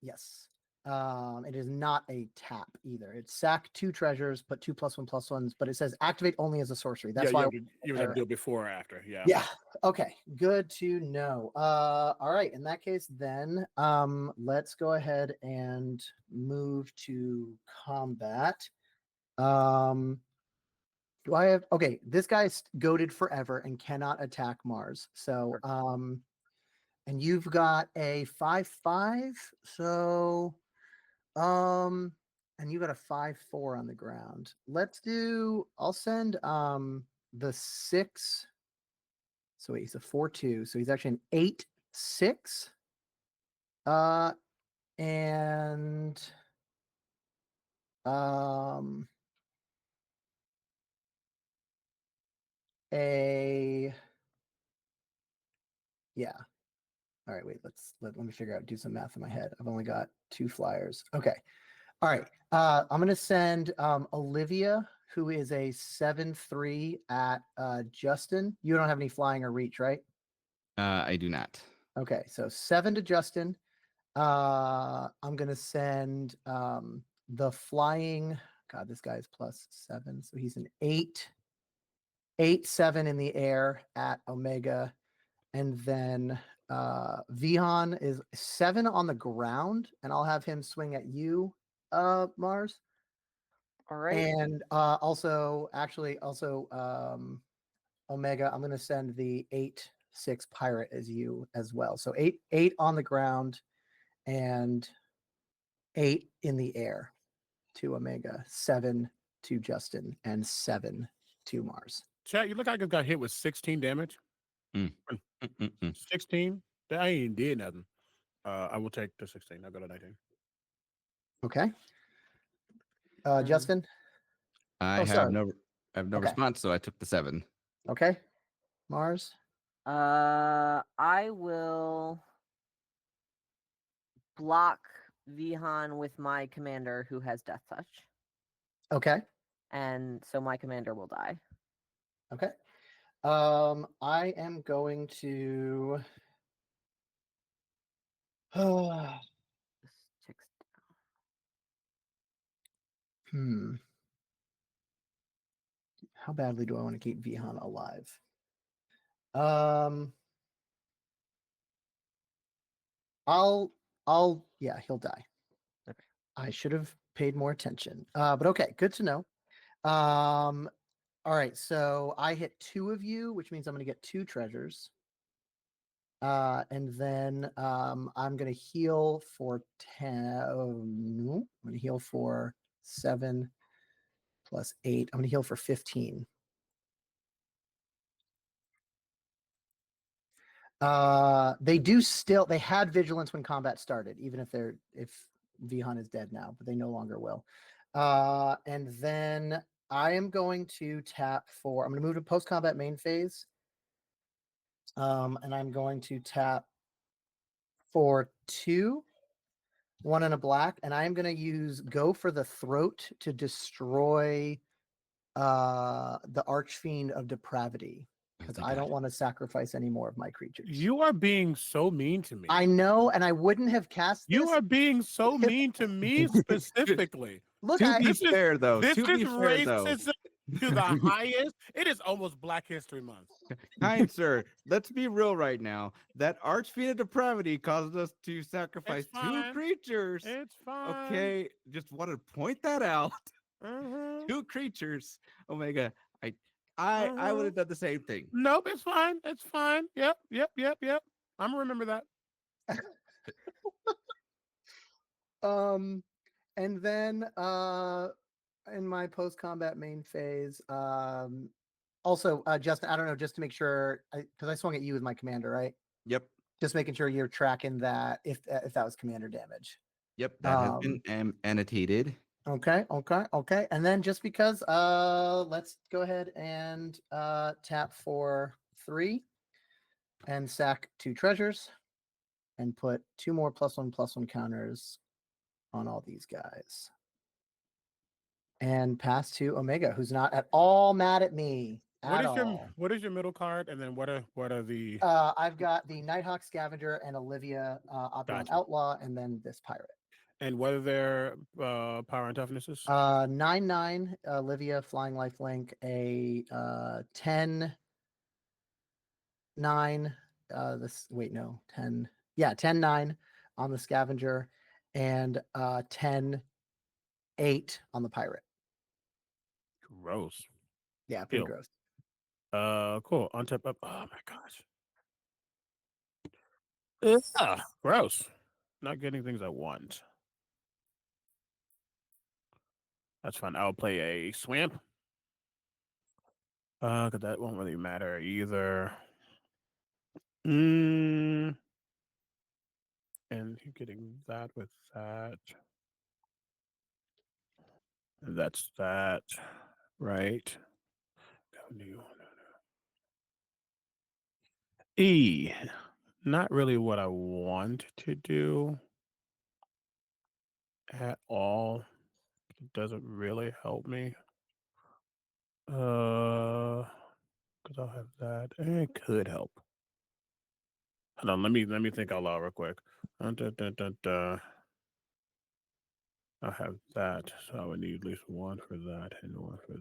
Yes. It is not a tap either. It's sack 2 treasures, put 2 +1/+1s, but it says activate only as a sorcery. That's why you would have to do it before or after. Yeah. yeah. Okay. Good to know. All right. In that case, then let's go ahead and move to combat. Do I have okay? This guy's goaded forever and cannot attack Mars. So and you've got a 5/5. So and you got a 5/4 on the ground. I'll send the 6. So wait, he's a 4/2. So he's actually an 8/6. And a yeah. All right, wait, let me figure out, do some math in my head. I've only got 2 flyers. Okay. All right. I'm gonna send Olivia, who is a 7/3 at Justin. You don't have any flying or reach, right? I do not. Okay, so 7 to Justin. I'm gonna send the flying. God, this guy is +7, so he's an 8/7 in the air at Omega, and then Vihan is 7 on the ground, and I'll have him swing at you, Mars. All right. And also Omega, I'm going to send the 8 6 pirate as you as well. So 8 on the ground and 8 in the air to Omega, 7 to Justin, and 7 to Mars. Chat, you look like I got hit with 16 damage. Mm. 16? I ain't did nothing. I will take the 16. I'll go to 19. Okay. Um, Justin? I Oh, have sorry. no Okay. response, so I took the 7. Okay. Mars? I will block Vihan with my commander who has Death Touch, Okay. and so my commander will die. Okay. I am going to. This ticks Hmm. How badly do I want to keep Vihan alive? Yeah, he'll die. Okay. I should have paid more attention. But okay, good to know. All right, so I hit 2 of you, which means I'm going to get 2 treasures. And then I'm going to heal for 10. Oh, no, I'm going to heal for 7 plus 8. I'm going to heal for 15. They had vigilance when combat started, even if Vihan is dead now, but they no longer will. And then I am going to tap for. I'm going to move to post combat main phase. And I'm going to tap for 2, 1 and a black, and I'm going to use Go for the Throat to destroy the Archfiend of Depravity, because thank I God. don't want to sacrifice any more of my creatures. You are being so mean to me. I know, and I wouldn't have cast this. You are being so mean to me specifically. Look, To be This is- fair, though, This to be is fair, though, racism to the highest. It is almost Black History Month. kind sir, let's be real right now. That Archfiend of Depravity causes us to sacrifice 2 fine. creatures. It's fine. Okay, just want to point that out. Mhm. 2 creatures. Omega, I would have done the same thing. Nope, it's fine. It's fine. Yep. I'm gonna remember that. And then in my post combat main phase, also Justin, I don't know, just to make sure, because I swung at you with my commander, right? Yep. Just making sure you're tracking that if that was commander damage. Yep, that has been annotated. Okay. And then just because, let's go ahead and tap for 3 and sack 2 treasures and put 2 more +1/+1 counters on all these guys. And pass to Omega, who's not at all mad at me. What is your middle card, and then what are the? I've got the Nighthawk Scavenger and Olivia Opulent Gotcha. Outlaw, and then this pirate. And what are their power and toughnesses? 9/9 Olivia Flying Lifelink, a 10/9 10/9 on the Scavenger, and 10/8 on the pirate. Gross. Yeah, pretty Ew. gross. Cool. Untap up. Oh my gosh. Gross. Not getting things I want. That's fine. I'll play a swamp. Cause that won't really matter either. And you're getting that with that. And that's that. Right. No. E. Not really what I want to do at all. It doesn't really help me. Because I'll have that. It could help. Hold on, let me think out loud real quick. I have that, so I would need at least 1 for that and 1 for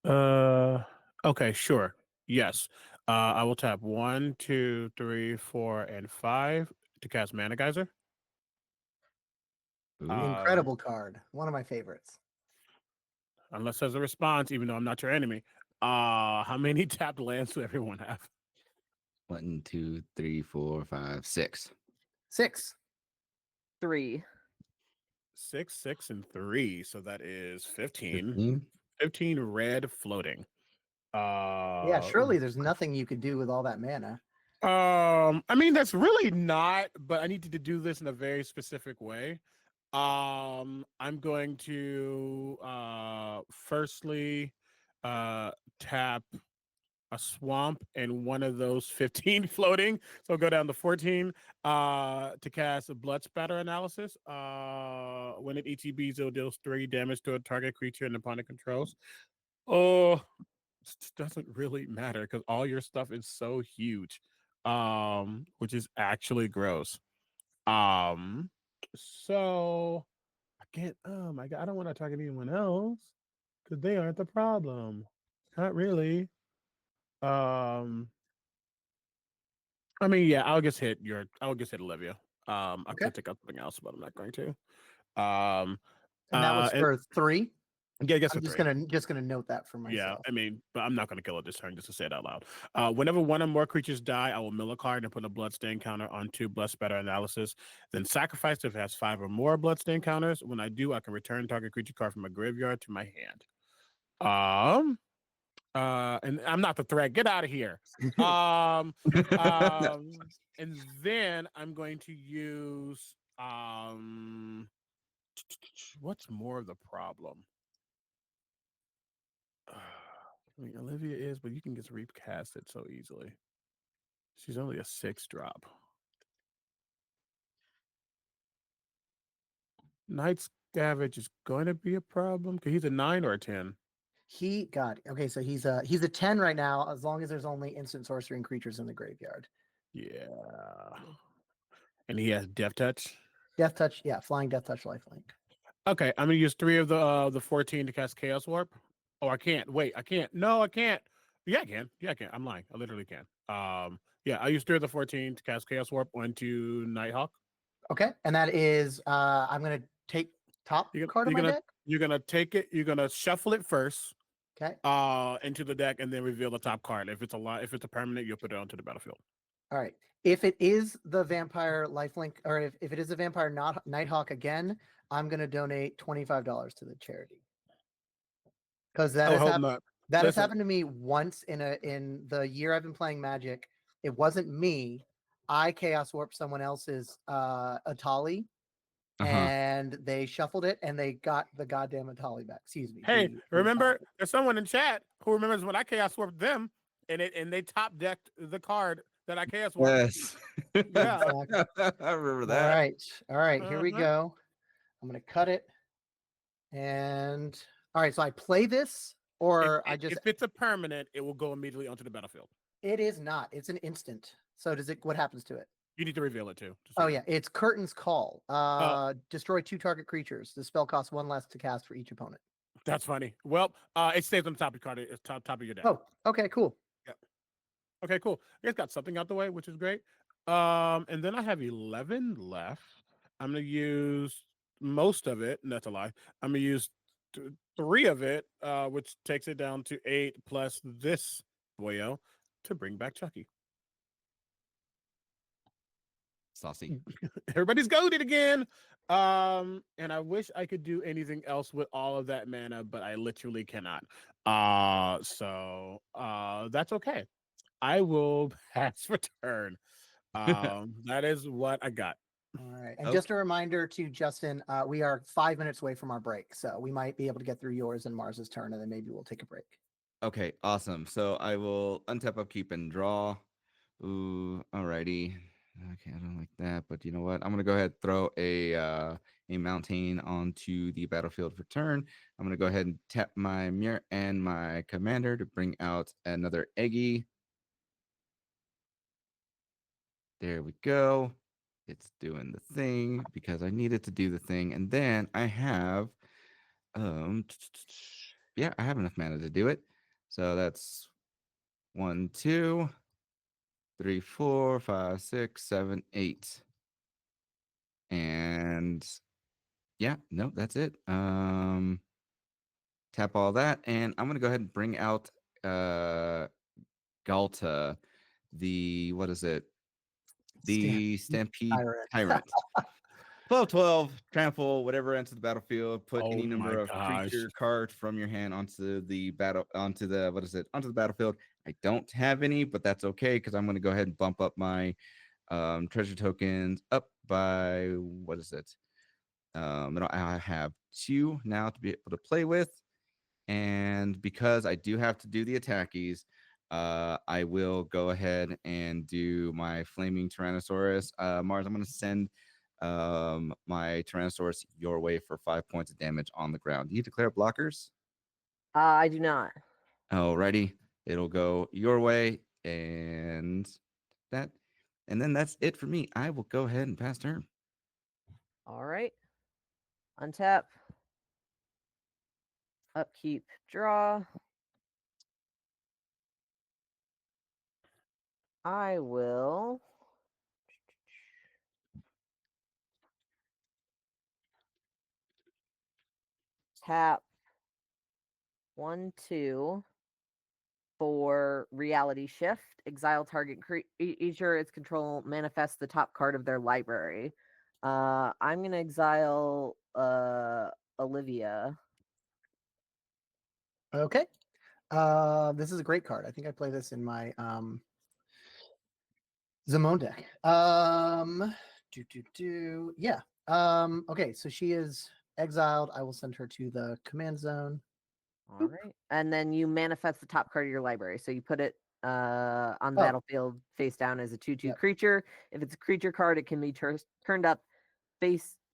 that. Okay, sure. Yes. I will tap 1, 2, 3, 4, and 5 to cast Mana Geyser. Incredible card. One of my favorites. Unless there's a response, even though I'm not your enemy. How many tapped lands do everyone have? 1, 2, 3, 4, 5, 6. 6. 3. 6, 6, and 3. So that is 15. 15. 15 red floating. Yeah, surely there's nothing you could do with all that mana. I mean that's really not, but I needed to do this in a very specific way. I'm going to firstly tap a swamp and one of those 15 floating. So I'll go down to 14 to cast a blood spatter analysis. When it ETBs, it deals 3 damage to a target creature and opponent controls. Oh, it doesn't really matter because all your stuff is so huge. Which is actually gross. So I can't, oh my god, I don't want to target anyone else because they aren't the problem. Not really. I mean, yeah, I'll just hit Olivia. I Okay. could take up something else, but I'm not going to. Um, And that was and for 3. yeah, I guess I'm for just 3. gonna note that for Yeah, myself. I mean, but I'm not going to kill it this turn just to say it out loud. Whenever one or more creatures die, I will mill a card and put a bloodstain counter onto blood spatter analysis. Then sacrifice if it has 5 or more bloodstain counters. When I do, I can return target creature card from my graveyard to my hand. And I'm not the threat. Get out of here. And then I'm going to use what's more of the problem? I mean, Olivia is, but you can just recast it so easily. She's only a 6 drop. Night Scavenge is going to be a problem because he's a 9 or a 10. Okay, so he's a 10 right now, as long as there's only instant sorcery and creatures in the graveyard. Yeah. And he has Death Touch. Death Touch, yeah, flying Death Touch lifelink. Okay, I'm gonna use 3 of the 14 to cast Chaos Warp. Oh, I can't. Wait, I can't. No, I can't. Yeah, I can. Yeah, I can. I'm lying. I literally can. Yeah, I use 3 of the 14 to cast Chaos Warp onto Nighthawk. Okay, and that is I'm gonna take top card of my deck. You're gonna take it. You're gonna shuffle it first. Okay. Into the deck, and then reveal the top card. If it's a permanent, you'll put it onto the battlefield. All right. If it is the vampire lifelink, or if it is a vampire not Nighthawk again, I'm gonna donate $25 to the charity. Because that has happened to me once in the year I've been playing Magic. It wasn't me. I Chaos Warped someone else's Atali, and they shuffled it, and they got the goddamn Atali back. Excuse me. Hey, remember, there's someone in chat who remembers when I Chaos Warped them, and they top decked the card that I Chaos Warped. Yes. Yeah. I remember that. All right. Here we go. I'm gonna cut it, and all right. So I play this, or if it's a permanent, it will go immediately onto the battlefield. It is not. It's an instant. So what happens to it? You need to reveal it too. Oh yeah, it's Curtain's Call. Destroy 2 target creatures. The spell costs 1 less to cast for each opponent. That's funny. Well, it stays on the top of your card. It's top of your deck. Oh, okay, cool. Yeah. Okay, cool. You guys got something out the way, which is great. And then I have 11 left. I'm gonna use most of it, and that's a lie. I'm gonna use 3 of it, which takes it down to 8 plus this boyo to bring back Chucky. Saucy. Everybody's goaded again. And I wish I could do anything else with all of that mana, but I literally cannot. So that's okay. I will pass for turn. That is what I got. All right. And just a reminder to Justin, we are 5 minutes away from our break, so we might be able to get through yours and Mars's turn, and then maybe we'll take a break. Okay, awesome. So I will untap, upkeep, and draw. Ooh, alrighty. Okay, I don't like that, but you know what? I'm gonna go ahead and throw a mountain onto the battlefield for turn. I'm gonna go ahead and tap my mirror and my commander to bring out another Eggy. There we go. It's doing the thing because I needed to do the thing, and then I have yeah, I have enough mana to do it. So that's 1, 2, 3, 4, 5, 6, 7, 8. And yeah, no, that's it. Tap all that, and I'm gonna go ahead and bring out Galta the what is it? The Stampede Tyrant. Tyrant. 12/12, trample, whatever enters the battlefield, put Oh any number my of gosh. creature cards from your hand onto the onto the battlefield. I don't have any, but that's okay because I'm going to go ahead and bump up my treasure tokens up by what is it? I have 2 now to be able to play with, and because I do have to do the attackies, I will go ahead and do my flaming Tyrannosaurus. Mars, I'm going to send my Tyrannosaurus your way for 5 points of damage on the ground. Do you declare blockers? I do not. Alrighty, it'll go your way, and then that's it for me. I will go ahead and pass turn. All right. Untap. Upkeep. Draw. I will tap 1, 2 for reality shift. Exile target creature its control manifests the top card of their library. I'm gonna exile Olivia. Okay. This is a great card. I think I play this in my Zamon deck. Yeah. Okay, so she is exiled. I will send her to the command zone. All right. And then you manifest the top card of your library. So you put it on the Oh. battlefield face down as a 2/2 Yep. creature. If it's a creature card, it can be turned up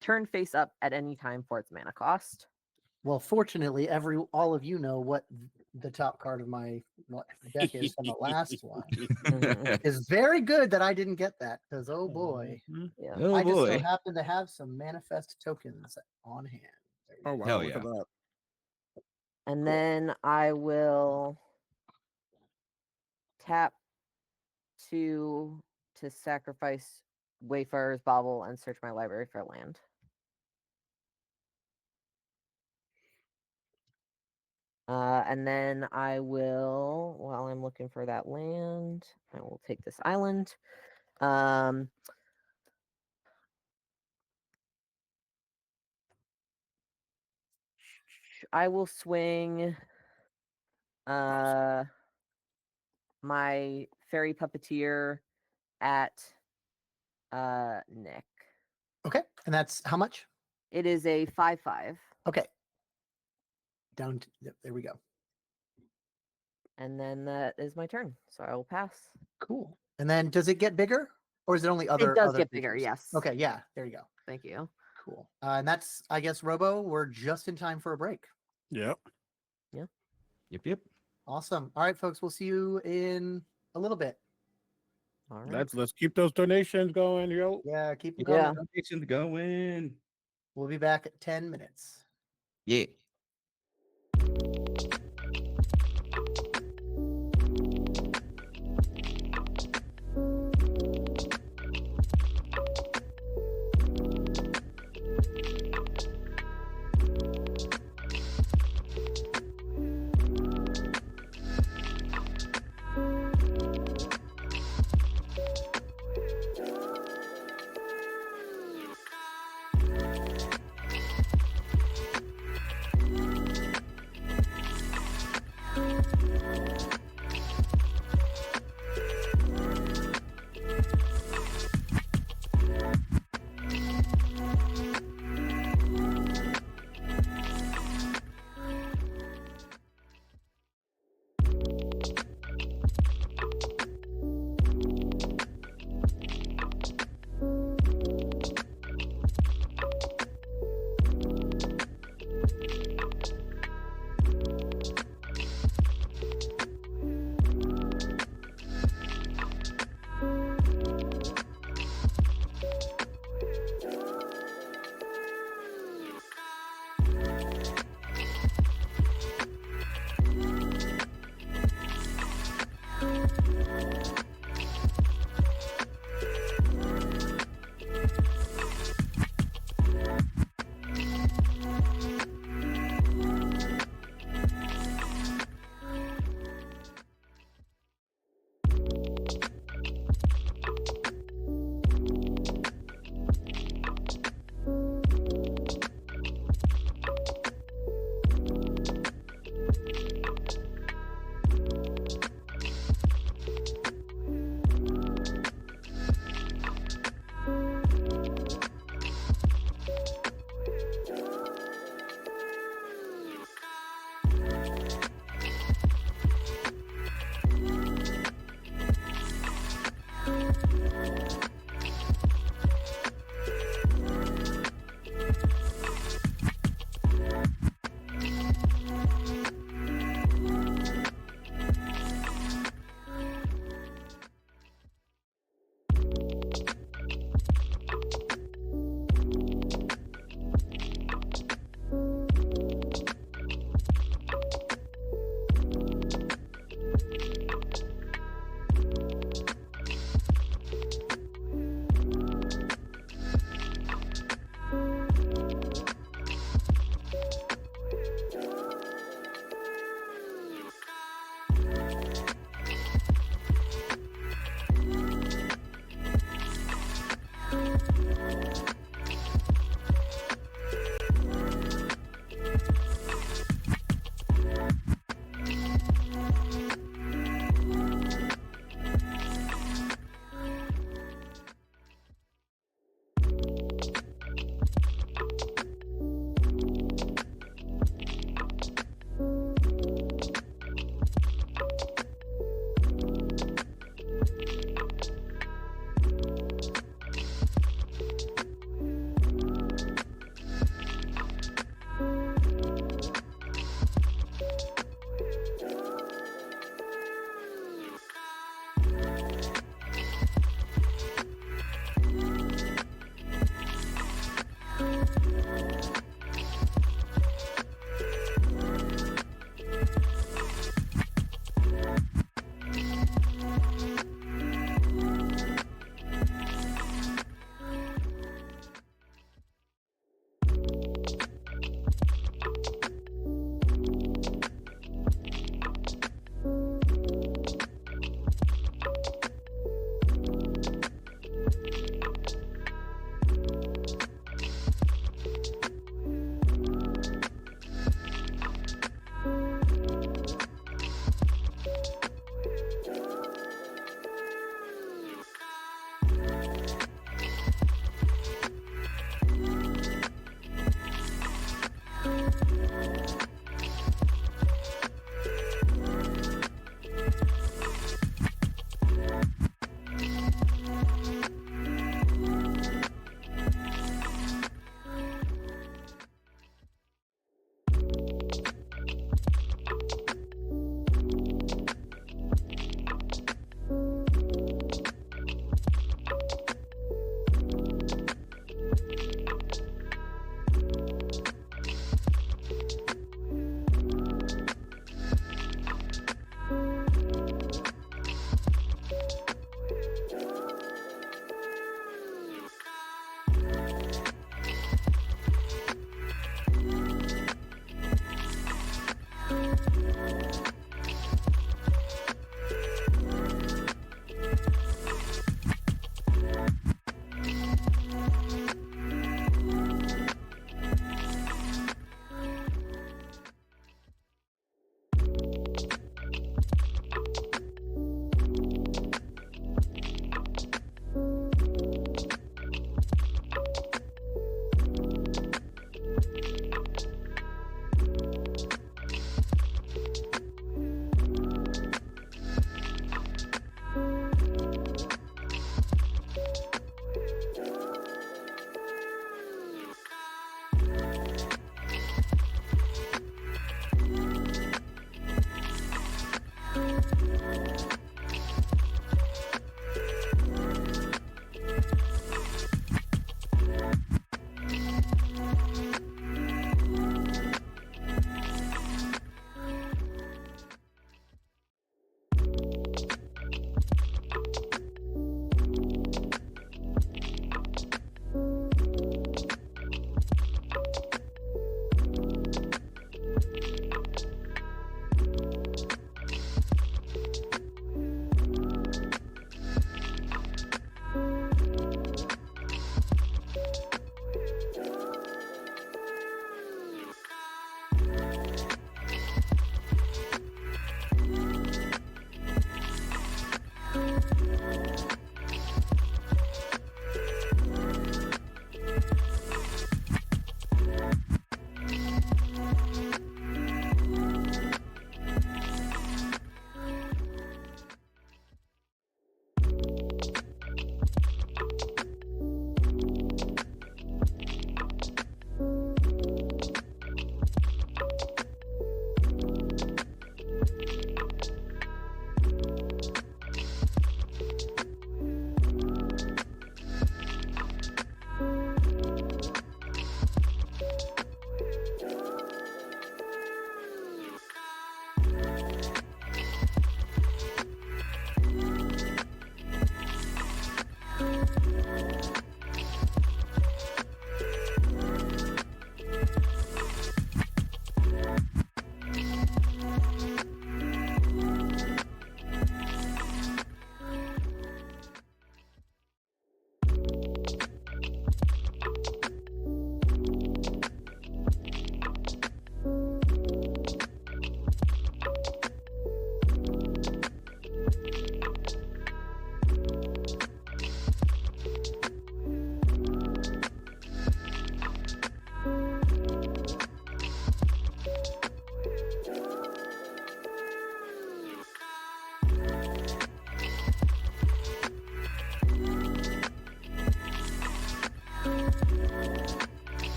turned face up at any time for its mana cost. Well, fortunately, all of you know what the top card of my deck is from the last one. Mhm. It's very good that I didn't get that because oh boy, Mhm. Yeah. Oh I just so boy. happen to have some manifest tokens on hand. There you Oh go. wow, Hell look yeah. at that. And Cool. then I will tap 2 to sacrifice Wayfarer's Bauble and search my library for land. And then I will, while I'm looking for that land, I will take this island. I will swing my fairy puppeteer at Nick. Okay, and that's how much? It is a 5/5. Okay. There we go. And then that is my turn. So I will pass. Cool. And then does it get bigger, or is it only other? It does other get bigger, features? yes. Okay. Yeah. There you go. Thank you. Cool. And that's, I guess, Robo. We're just in time for a break. Yep. Yep. Awesome. All right, folks. We'll see you in a little bit. All right. Let's keep those donations going, yo. Yeah. Keep them Yeah. coming. Donations going. We'll be back at 10 minutes. Yeah.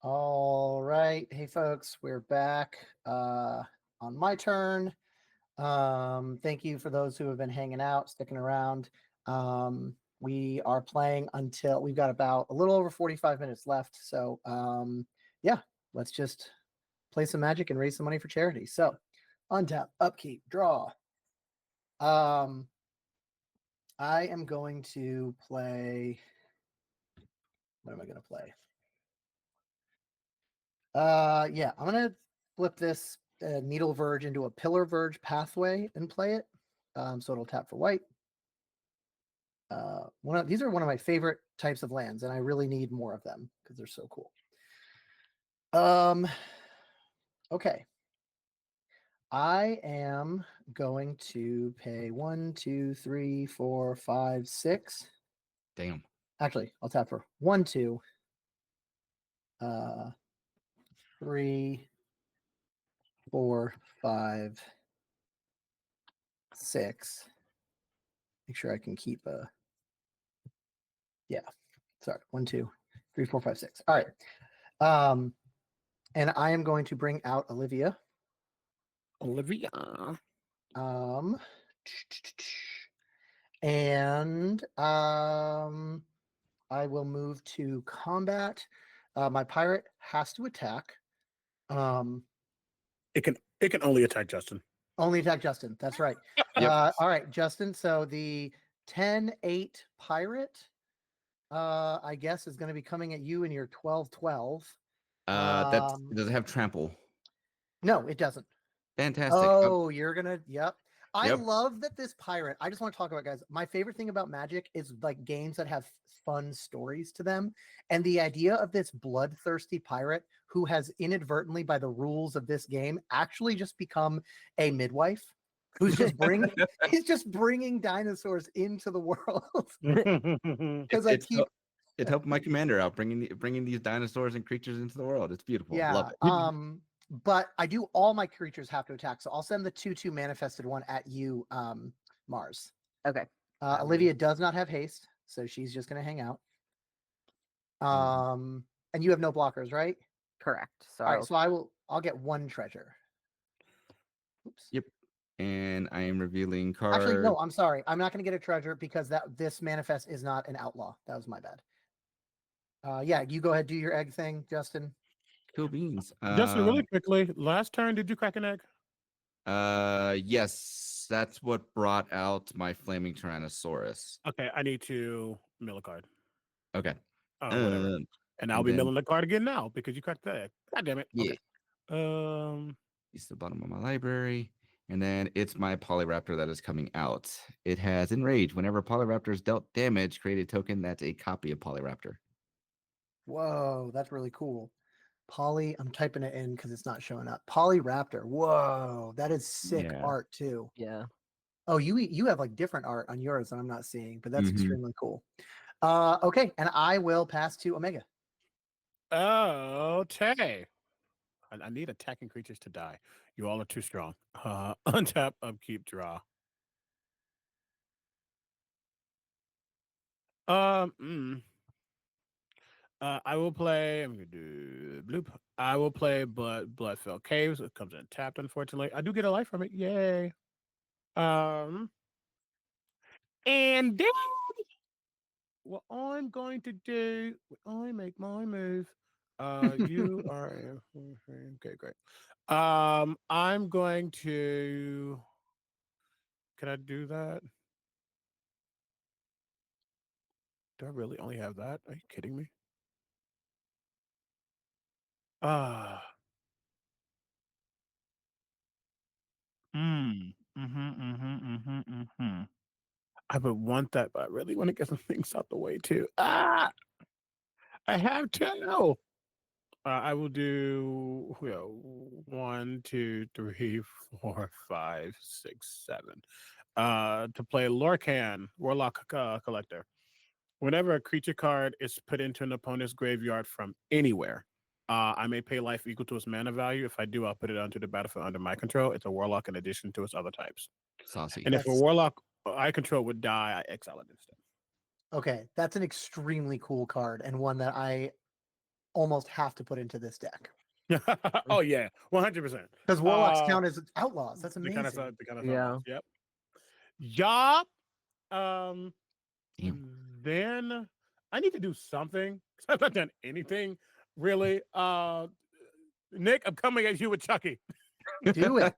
All right. Hey, folks, we're back on my turn. Thank you for those who have been hanging out, sticking around. We are playing until we've got about a little over 45 minutes left. So, yeah, let's just play some magic and raise some money for charity. So, untap, upkeep, draw. I am going to play. What am I going to play? Yeah, I'm going to flip this Needle Verge into a Pillar Verge pathway and play it. So it'll tap for white. These are one of my favorite types of lands, and I really need more of them because they're so cool. Okay. I am going to pay 1, 2, 3, 4, 5, 6. Damn. Actually, I'll tap for 1, 2, 3, 4, 5, 6. Make sure I can keep yeah. Sorry, 1, 2, 3, 4, 5, 6. All right. And I am going to bring out Olivia. Olivia. And I will move to combat. My pirate has to attack. It can only attack Justin. Only attack Justin. That's right. Yep. All right, Justin. So the 10-8 pirate, I guess, is going to be coming at you in your 12-12. Does it have trample? No, it doesn't. Fantastic. Oh, you're gonna. Yep. I Yep. love that this pirate. I just want to talk about, guys. My favorite thing about Magic is like games that have fun stories to them, and the idea of this bloodthirsty pirate who has inadvertently, by the rules of this game, actually just become a midwife who's just he's just bringing dinosaurs into the world. Because I keep it helped my commander out, bringing these dinosaurs and creatures into the world. It's beautiful. yeah. Love it. But I do all my creatures have to attack, so I'll send the 2/2 manifested one at you, Mars. Okay. Olivia does not have haste, so she's just going to hang out. And you have no blockers, right? Correct. So, All right, so I'll get 1 treasure. Oops. Yep. And I am revealing cards. Actually, no, I'm sorry. I'm not going to get a treasure because this manifest is not an outlaw. That was my bad. Yeah, you go ahead, do your egg thing, Justin. Cool beans. Justin, really quickly, last turn, did you crack an egg? Yes, that's what brought out my flaming Tyrannosaurus. Okay, I need to mill a card. Okay. Whatever. And I'll be milling the card again now because you cracked the egg. God damn it. Yeah. Okay. It's the bottom of my library. And then it's my Polyraptor that is coming out. It has Enrage. Whenever Polyraptor is dealt damage, create a token that's a copy of Polyraptor. Whoa, that's really cool. I'm typing it in because it's not showing up. Polyraptor. Whoa, that is sick art too. Yeah. Oh, you have like different art on yours that I'm not seeing, but that's Mhm. extremely cool. Okay, and I will pass to Omega. Okay. I need attacking creatures to die. You all are too strong. Untap, upkeep, draw. I will play. I'm gonna do bloop. I will play, but Bloodfell Caves. It comes in tapped. Unfortunately, I do get a life from it. Yay! And then what I'm going to do when I make my move. You are okay. Great. I'm going to. Can I do that? Do I really only have that? Are you kidding me? Ah. I would want that, but I really want to get some things out the way too. Ah, I have to. I will do 1, 2, 3, 4, 5, 6, 7. To play Lorcan, Warlock Collector. Whenever a creature card is put into an opponent's graveyard from anywhere, I may pay life equal to its mana value. If I do, I'll put it onto the battlefield under my control. It's a Warlock in addition to its other types. Saucy. And if a Warlock I control would die, I exile it instead. Okay, that's an extremely cool card and one that I almost have to put into this deck. Oh yeah, 100%. Because Warlocks count as outlaws. That's amazing. The kind of Yeah. outlaws. Yep. Yeah. Damn. Then I need to do something. I've not done anything really. Nick, I'm coming at you with Chucky. Do it.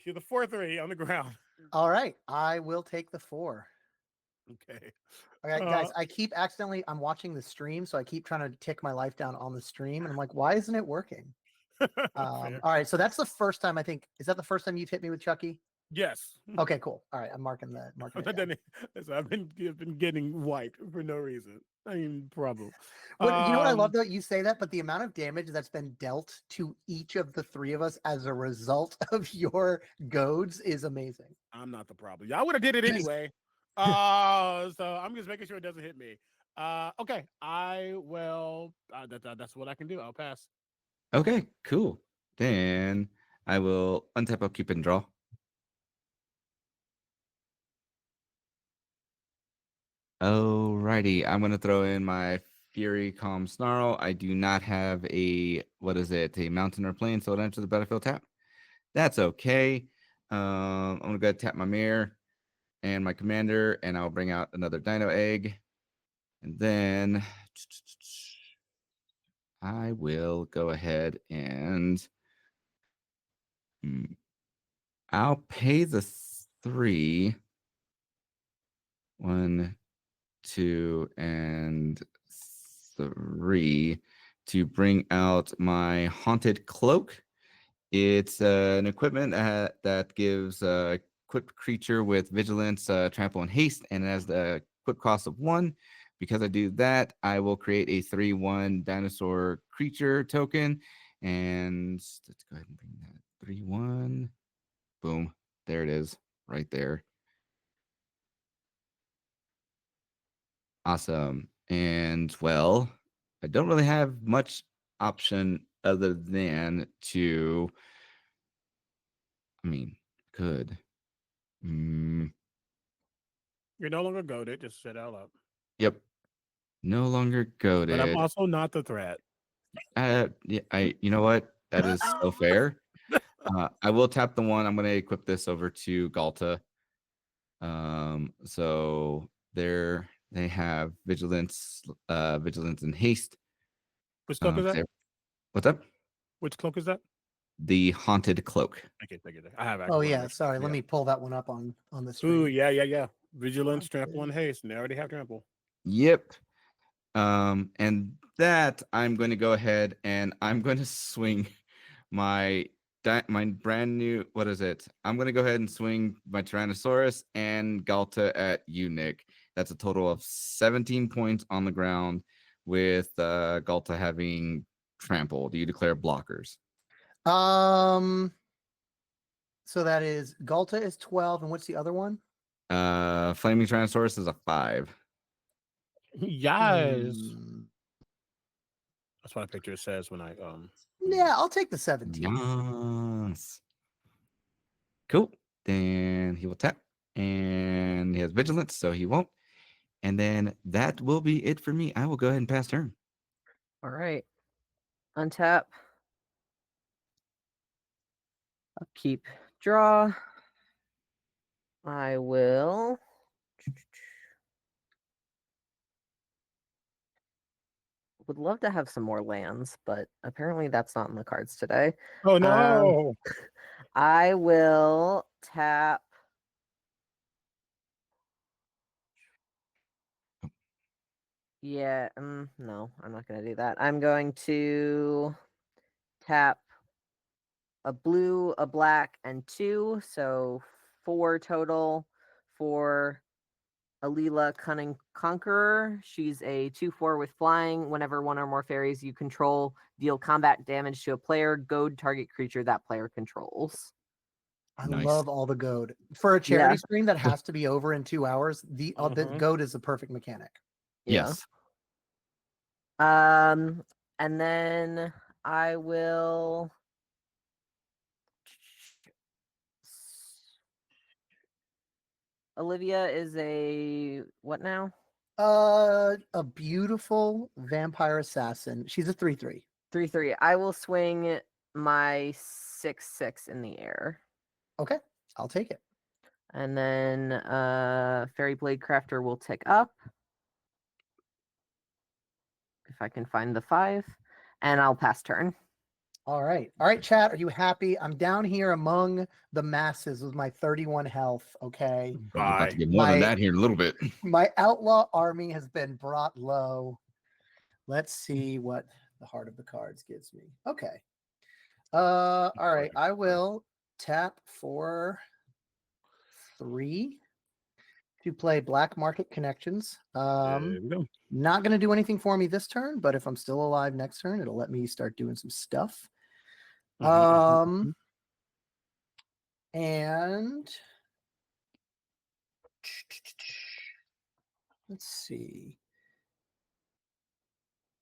You're the 4/3 on the ground. All right, I will take the 4. Okay. Okay, Uh, guys, I'm watching the stream, so I keep trying to tick my life down on the stream, and I'm like, why isn't it working? fair. All right, so that's the first time I think. Is that the first time you've hit me with Chucky? Yes. Okay, cool. All right, I'm marking it down. Listen, I've been getting wiped for no reason. I mean, problem. You know what I love Um, though? You say that, but the amount of damage that's been dealt to each of the three of us as a result of your goads is amazing. I'm not the problem. Y'all would have did it anyway. So I'm just making sure it doesn't hit me. Okay. I will. That's what I can do. I'll pass. Okay, cool. Then I will untap Upkeep and draw. Alrighty, I'm gonna throw in my Fury Calm Snarl. I do not have a a mountain or plane, so it enters the battlefield tap. That's okay. I'm gonna go ahead and tap my mirror and my commander, and I'll bring out another Dino Egg, and then I will go ahead and I'll pay the 3. 1, 2, and 3 to bring out my Haunted Cloak. It's an equipment that gives a equipped creature with Vigilance, Trample, and Haste, and it has the equip cost of 1. Because I do that, I will create a 3/1 dinosaur creature token. And let's go ahead and bring that 3/1. Boom. There it is, right there. Awesome. And well, I don't really have much option other than to, I mean, could. Mm, You're no longer goaded. Just shut out loud. yep. No longer But I'm goaded. also not the threat. Yeah, you know what? That is so fair. I will tap the 1. I'm going to equip this over to Galta. So there they have vigilance, vigilance and haste. Which cloak is that? What's up? Which cloak is that? The Haunted Cloak. Okay, thank you. I have. Oh yeah, sorry. Let me pull that one up on the screen. Ooh, yeah. Vigilance, trample, and haste. And they already have trample. Yep. And that I'm going to go ahead and I'm going to swing my brand new, what is it? I'm going to go ahead and swing my Tyrannosaurus and Galta at you, Nick. That's a total of 17 points on the ground with Galta having trample. Do you declare blockers? So that is Galta is 12, and what's the other one? Flaming Tyrannosaurus is a 5. Yes. That's what a picture says when I Yeah, I'll take the 17. Yes. Cool. Then he will tap, and he has vigilance, so he won't. And then that will be it for me. I will go ahead and pass turn. All right. Untap. Upkeep. Draw. I will. Would love to have some more lands, but apparently that's not in the cards today. Oh no. I will tap. Yeah, no, I'm not going to do that. I'm going to tap a blue, a black, and 2, so 4 total for Alila Cunning Conqueror. She's a 2/4 with flying. Whenever one or more fairies you control deal combat damage to a player, goad target creature that player controls. I Nice. love all the goad. For a charity stream that has to be over in 2 hours, the goad is the perfect mechanic. Yeah. Yes. And then I will Olivia is a what now? A beautiful vampire assassin. She's a 3/3. 3/3. I will swing my 6/6 in the air. Okay, I'll take it. And then Fairy Blade Crafter will tick up. If I can find the 5. And I'll pass turn. All right. All right, chat. Are you happy? I'm down here among the masses with my 31 health. Okay. We're about Bye. to get more than My- that here in a little bit. My outlaw army has been brought low. Let's see what the heart of the cards gives me. Okay. All right. I will tap for 3 to play Black Market Connections. There we go. Not going to do anything for me this turn, but if I'm still alive next turn, it'll let me start doing some stuff. Mhm. And let's see.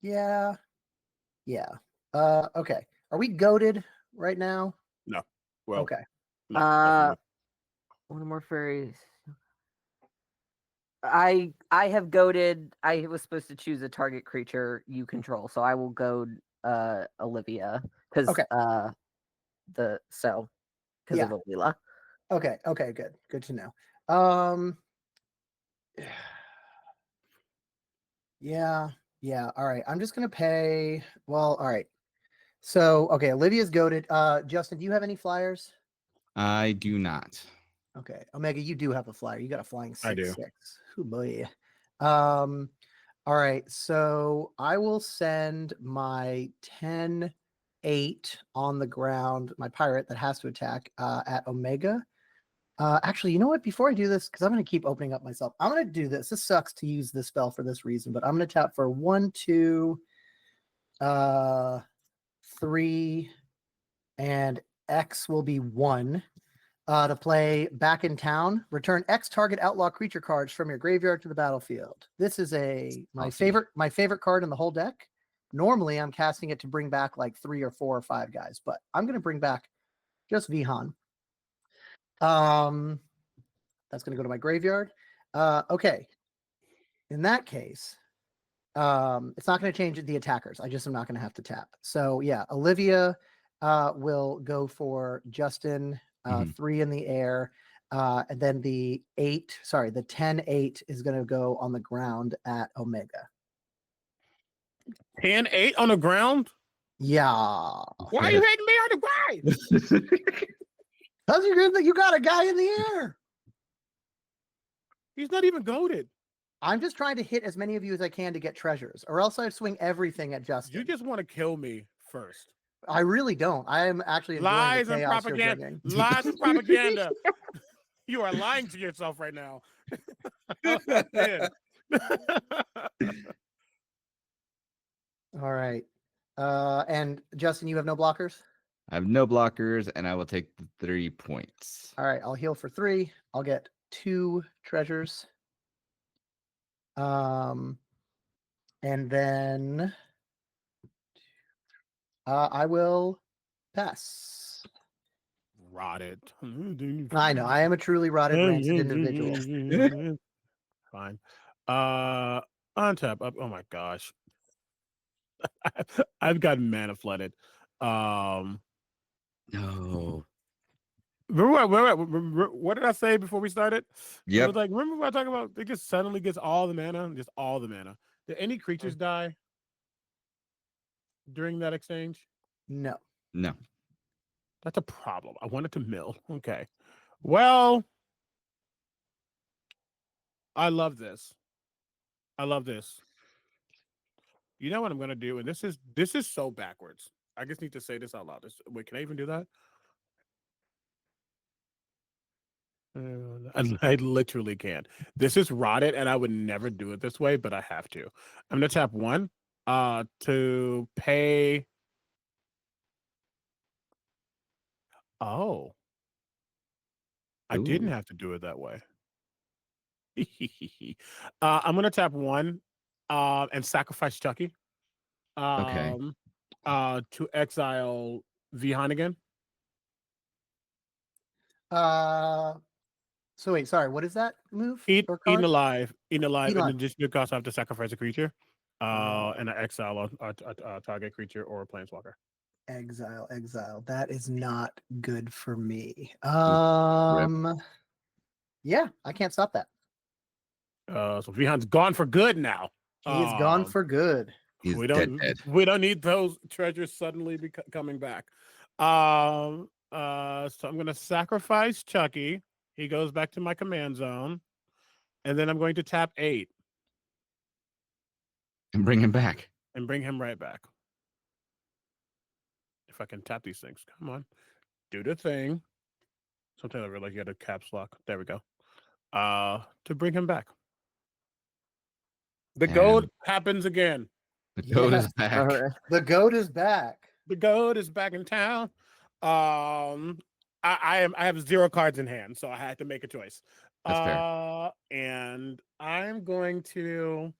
Yeah. Okay. Are we goaded right now? No. Well, Okay. no, Uh, definitely. one more fairies. I have goaded. I was supposed to choose a target creature you control, so I will goad Olivia because Okay. because Yeah. of Olila. Okay. Good to know. Yeah. All right. I'm just gonna pay. Well, all right. So okay, Olivia's goaded. Justin, do you have any flyers? I do not. Okay. Omega, you do have a flyer. You got a flying 6/6. I do. Oh boy. All right. So I will send my 10/8 on the ground, my pirate that has to attack at Omega. Actually, you know what? Before I do this, because I'm going to keep opening up myself, I'm going to do this. This sucks to use this spell for this reason, but I'm going to tap for 1, 2, 3, and X will be 1. To play Back in Town, return X target outlaw creature cards from your graveyard to the battlefield. This is my Awesome. favorite card in the whole deck. Normally, I'm casting it to bring back like 3 or 4 or 5 guys, but I'm going to bring back just Vihan. That's going to go to my graveyard. Okay. In that case, it's not going to change the attackers. I just am not going to have to tap. So yeah, Olivia will go for Justin, 3 in the air. And then the 10/8 is going to go on the ground at Omega. 10-8 on the ground. Yeah. Why are you hitting me on the ground? Because you got a guy in the air. He's not even goaded. I'm just trying to hit as many of you as I can to get treasures, or else I swing everything at Justin. You just want to kill me first. I really don't. I am actually enjoying Lies the and chaos you're propaganda. bringing. Lies and propaganda. You are lying to yourself right now. I did. All right. And Justin, you have no blockers? I have no blockers, and I will take the 3 points. All right, I'll heal for 3. I'll get 2 treasures. And then I will pass. Rotted. I know, I am a truly rotted, rancid individual. Fine. Untap up. Oh my gosh. I've got mana flooded. No. Remember what did I say before we started? It Yep. was like, remember what I talking about? It just suddenly gets all the mana, just all the mana. Did any creatures die during that exchange? No. No. That's a problem. I wanted to mill. Okay. Well, I love this. You know what I'm gonna do? And this is so backwards. I just need to say this out loud. Wait, can I even do that? I literally can't. This is rotted, and I would never do it this way, but I have to. I'm gonna tap 1 to pay. Oh, I didn't Ooh. have to do it that way. I'm gonna tap 1 and sacrifice Chucky. Okay. To exile Vihan again. So wait, sorry, what is that move? or Eaten card? alive, Eaten and alive. additional cost I have to sacrifice a creature. Oh. And I exile a target creature or a planeswalker. Exile. That is not good for me. Rip. Yeah, I can't stop that. So Vihan's gone for good now. He is gone for good. He's we dead. we don't need those treasures suddenly coming back. So I'm gonna sacrifice Chucky. He goes back to my command zone, and then I'm going to tap 8 And bring him back. and bring him right back. If I can tap these things, come on, do the thing. Sometimes I realize you had a caps lock. There we go. To bring him back. The goat And happens again. the goat Yeah. is back. The goat is back. The goat is back in town. I have 0 cards in hand, so I had to make a choice. That's fair. And I'm going to.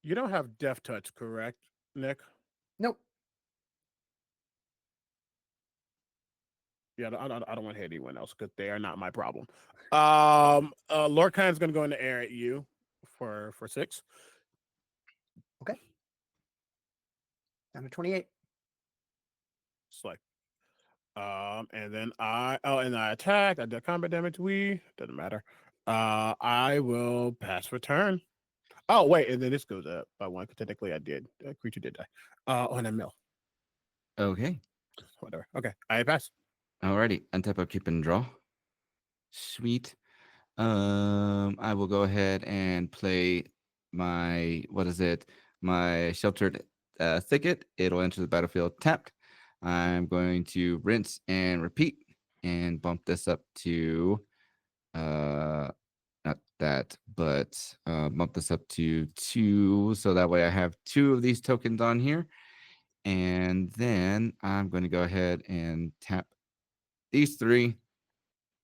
You don't have Death Touch, correct, Nick? Nope. Yeah, I don't want to hit anyone else because they are not my problem. Lorcan's going to go in the air at you for 6. Down to 28. Select. And then I attack. I do combat damage. Doesn't matter. I will pass for turn. Oh wait, and then this goes up by 1 because technically I did. A creature did die. On a mill. Okay. Whatever. Okay, I pass. Alrighty. Untap, upkeep, and draw. Sweet. I will go ahead and play my my sheltered thicket. It'll enter the battlefield tapped. I'm going to rinse and repeat and bump this up to not that, but bump this up to 2, so that way I have 2 of these tokens on here. And then I'm going to go ahead and tap these 3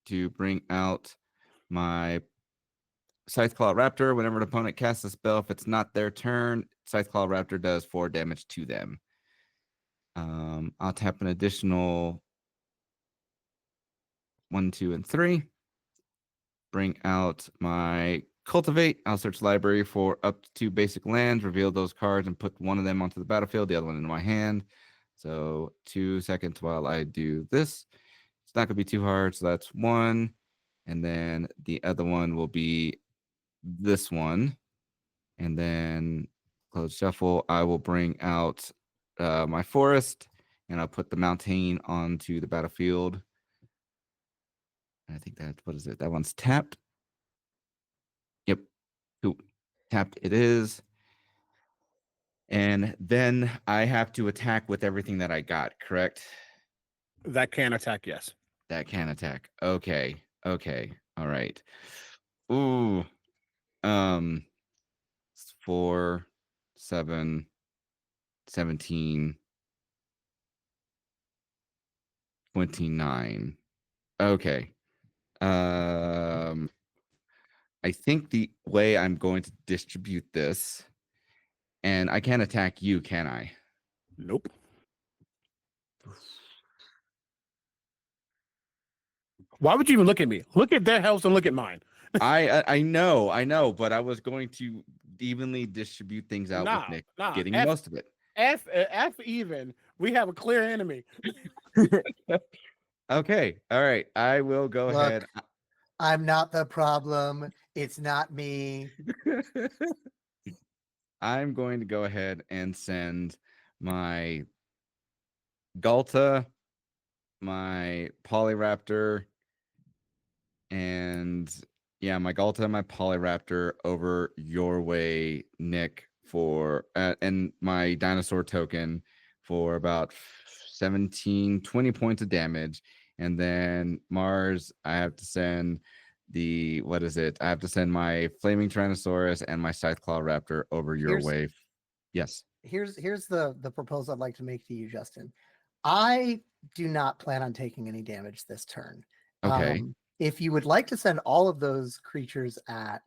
to bring out my Scytheclaw Raptor. Whenever an opponent casts a spell, if it's not their turn, Scytheclaw Raptor does 4 damage to them. I'll tap an additional 1, 2, and 3. Bring out my Cultivate. I'll search library for up to 2 basic lands, reveal those cards, and put one of them onto the battlefield, the other one into my hand. So 2 seconds while I do this. It's not going to be too hard. So that's 1. And then the other one will be this one. And then close shuffle. I will bring out my forest, and I'll put the mountain onto the battlefield. I think what is it? That one's tapped. Yep. Cool. Tapped it is. And then I have to attack with everything that I got, correct? That can attack, yes. That can attack. Okay. Okay. All right. Ooh. 4, 7, 17, 29. Okay. I think the way I'm going to distribute this, and I can't attack you, can I? Nope. Why would you even look at me? Look at their health and look at mine. I know, but I was going to evenly distribute things out with Nick getting most of it. F even. We have a clear enemy. Okay. All right. I will go ahead. I'm not the problem. It's not me. I'm going to go ahead and send my Galta, my Polyraptor, and my Galta and my Polyraptor over your way, Nick, for and my dinosaur token for about 17, 20 points of damage. And then Mars, I have to send I have to send my Flaming Tyrannosaurus and my Scytheclaw Raptor over your way. Yes. Here's the proposal I'd like to make to you, Justin. I do not plan on taking any damage this turn. Okay. If you would like to send all of those creatures at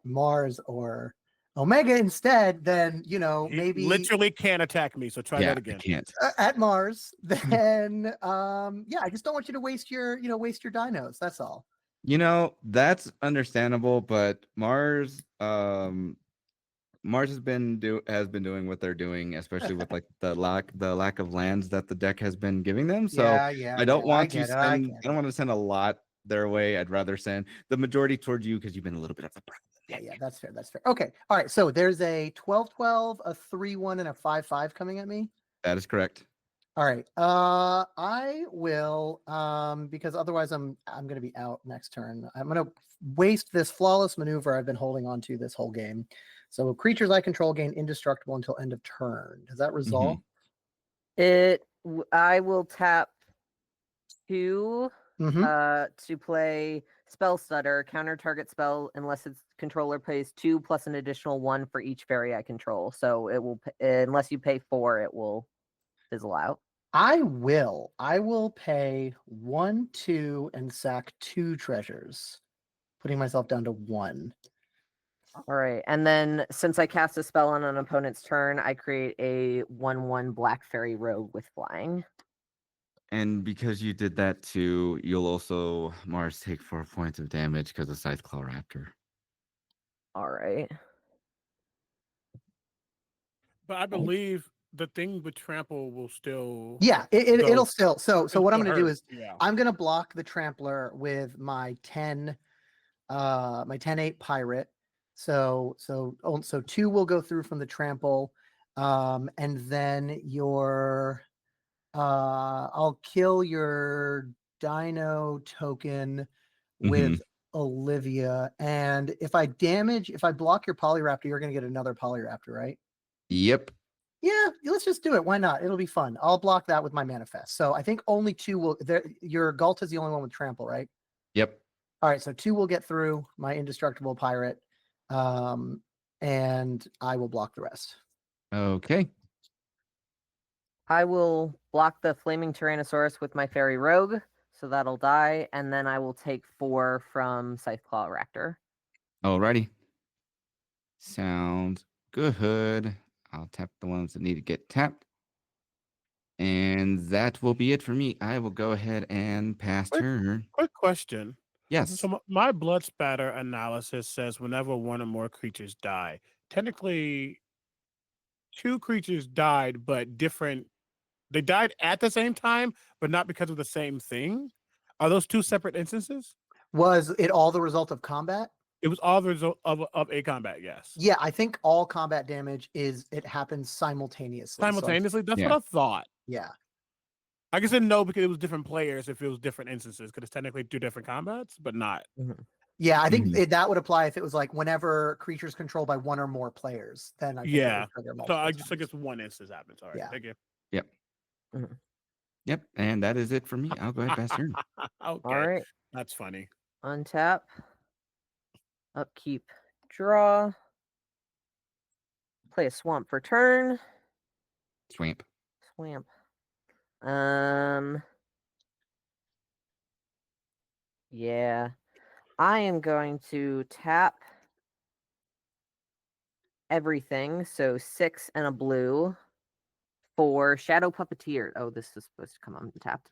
Mars or Omega instead, then maybe literally can't attack me. So try that again. I can't at Mars. Then I just don't want you to waste your dinos. That's all. That's understandable, but Mars has been doing what they're doing, especially with like the lack of lands that the deck has been giving them. So I don't want to send a lot their way. I'd rather send the majority towards you because you've been a little bit of the problem Yeah, that's fair. That's fair. Okay. All right. So there's a 12-12, a 3-1, and a 5-5 coming at me. That is correct. All right. I will because otherwise I'm gonna be out next turn. I'm gonna waste this flawless maneuver I've been holding on to this whole game. So creatures I control gain indestructible until end of turn. Does that resolve? I will tap 2 Mm-hmm. to play Spell Stutter, counter target spell unless its controller pays 2 plus an additional 1 for each fairy I control. So it will, unless you pay 4, it will fizzle out. I will pay 1, 2, and sack 2 treasures, putting myself down to 1. All right, and then since I cast a spell on an opponent's turn, I create a 1/1 Black Fairy Rogue with flying. And because you did that too, you'll also, Mars, take 4 points of damage because of Scytheclaw Raptor. All right. But I believe the thing with trample will still. Yeah, it'll still. So what I'm still going to do hurt, is yeah. I'm going to block the trampler with my 10 my 10-8 pirate. So 2 will go through from the trample, and then your I'll kill your dino token with Olivia, and if I block your Polyraptor, you're going to get another Polyraptor, right? Yep. Yeah, let's just do it. Why not? It'll be fun. I'll block that with my manifest. So I think only 2 will. Your Galt is the only one with trample, right? Yep. All right, so 2 will get through my indestructible pirate, and I will block the rest. Okay. I will block the Flaming Tyrannosaurus with my Fairy Rogue, so that'll die, and then I will take 4 from Scytheclaw Raptor. Alrighty. Sounds good. I'll tap the ones that need to get tapped. And that will be it for me. I will go ahead and pass turn. Quick question. Yes. So my blood spatter analysis says whenever one or more creatures die, technically 2 creatures died, but different. They died at the same time, but not because of the same thing. Are those 2 separate instances? Was it all the result of combat? It was all the result of a combat, yes. Yeah, I think all combat damage it happens simultaneously. Simultaneously? That's what I thought. Yeah. I guess I didn't know because it was different players if it was different instances, because it's technically 2 different combats, but not. Yeah, I think that would apply if it was like whenever creatures controlled by 1 or more players. Then I think it would trigger So multiple I just times. guess one instance happens. All right. Yeah. Thank you. Yep. Yep. And that is it for me. I'll go ahead and pass turn. Okay. All right. That's funny. Untap. Upkeep. Draw. Play a swamp for turn. Swamp. Yeah. I am going to tap everything. So 6 and a blue for Shadow Puppeteer. Oh, this is supposed to come untapped.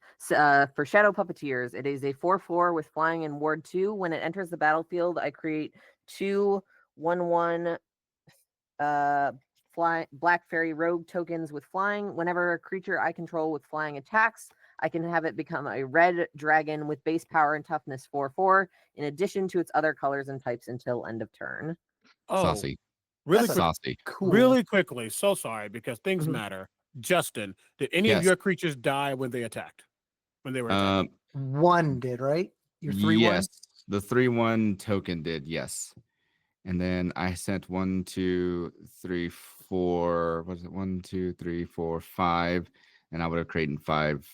For Shadow Puppeteers, it is a 4/4 with flying in Ward 2. When it enters the battlefield, I create 2 1/1 Black Fairy Rogue tokens with flying. Whenever a creature I control with flying attacks, I can have it become a red dragon with base power and toughness 4/4, in addition to its other colors and types until end of turn. Oh, Saucy. really That's quick, Saucy. Cool. really quickly. So sorry because things matter. Justin, did any of Yes. your creatures die when they attacked? When they were attacked? 1 did, right? Your 3/1? Yes. The 3/1 token did, yes. And then I sent 1, 2, 3, 4. What is it? 1, 2, 3, 4, 5. And I would have created 5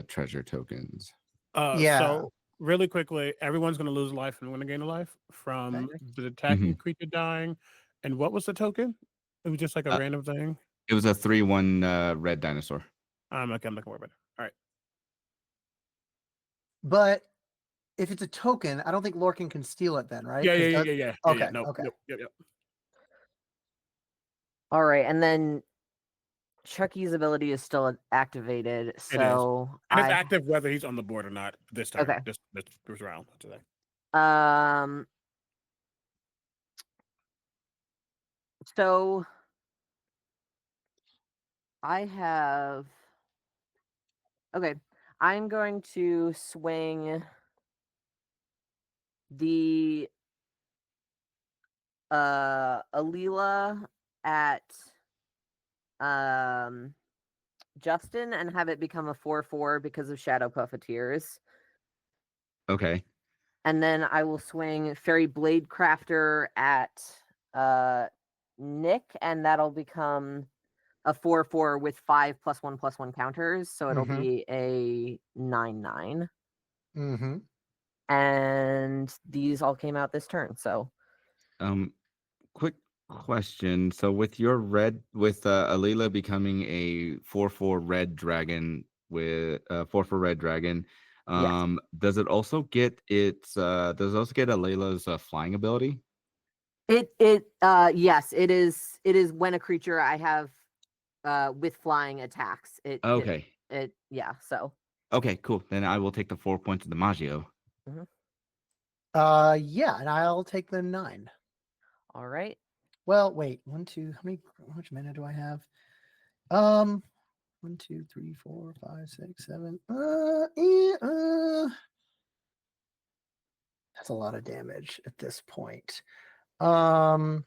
treasure tokens. So really quickly, everyone's going to lose life and win a gain of life from the attacking creature dying. And what was the token? It was just like a random thing. It was a 3/1 red dinosaur. I'm not going to worry about it. All right. But if it's a token, I don't think Lorcan can steal it then, right? Yeah. Okay. Nope, Okay. Yep. All right, and then Chucky's ability is still activated, so and it's active whether he's on the board or not this time. Okay. This round today. So I have. Okay, I'm going to swing the Alila at Justin and have it become a 4/4 because of Shadow Puppeteers. Okay. And then I will swing Fairy Blade Crafter at Nick, and that'll become a 4/4 with 5+1/+1 counters. So it'll Mhm. be a 9/9. Mm-hmm. And these all came out this turn. So Quick question. So with your Alila becoming a 4/4 red dragon with 4/4 red dragon, yes. does it also get Alila's flying ability? Yes, it is when a creature I have with flying attacks. Okay. So Okay, cool. Then I will take the 4 points of the Maggio. Yeah, and I'll take the 9. all right. Well, wait, 1, 2. How much mana do I have? 1, 2, 3, 4, 5, 6, 7. That's a lot of damage at this point. Hmm.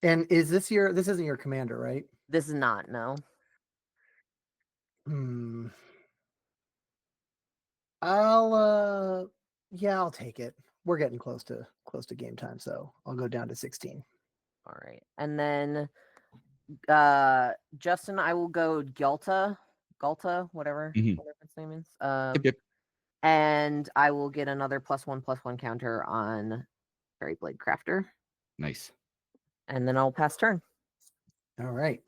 And this isn't your commander, right? This is not, no. I'll take it. We're getting close to game time, so I'll go down to 16. All right. And then Justin, I will go Gulta, whatever its name is. Yep. And I will get another +1/+1 counter on Fairy Blade Crafter. Nice. And then I'll pass turn. All right.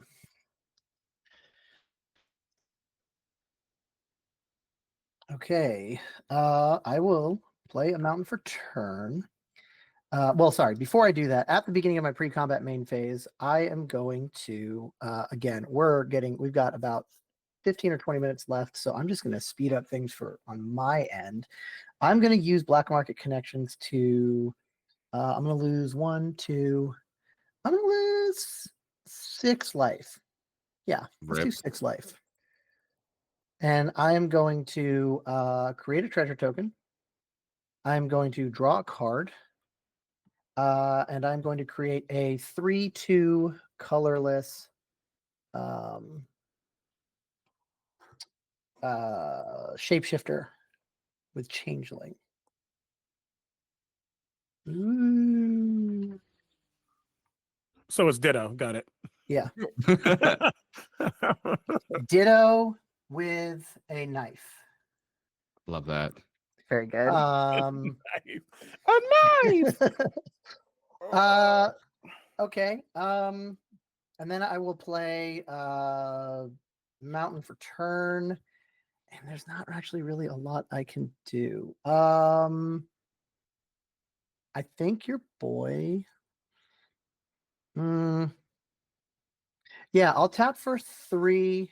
Okay. I will play a mountain for turn. Well, sorry. Before I do that, at the beginning of my pre-combat main phase, I am going to again. We've got about 15 or 20 minutes left, so I'm just going to speed up things on my end. I'm going to use Black Market Connections to. I'm going to lose 1, 2. I'm going to lose 6 life. Yeah, let's do 6 life. And I am going to create a treasure token. I'm going to draw a card. And I'm going to create a 3/2 colorless shapeshifter with changeling. Ooh. So it's Ditto. Got it. Yeah. Ditto with a knife. Love that. Very good. A knife. Okay. And then I will play Mountain for turn. And there's not actually really a lot I can do. I think your boy. Yeah, I'll tap for 3.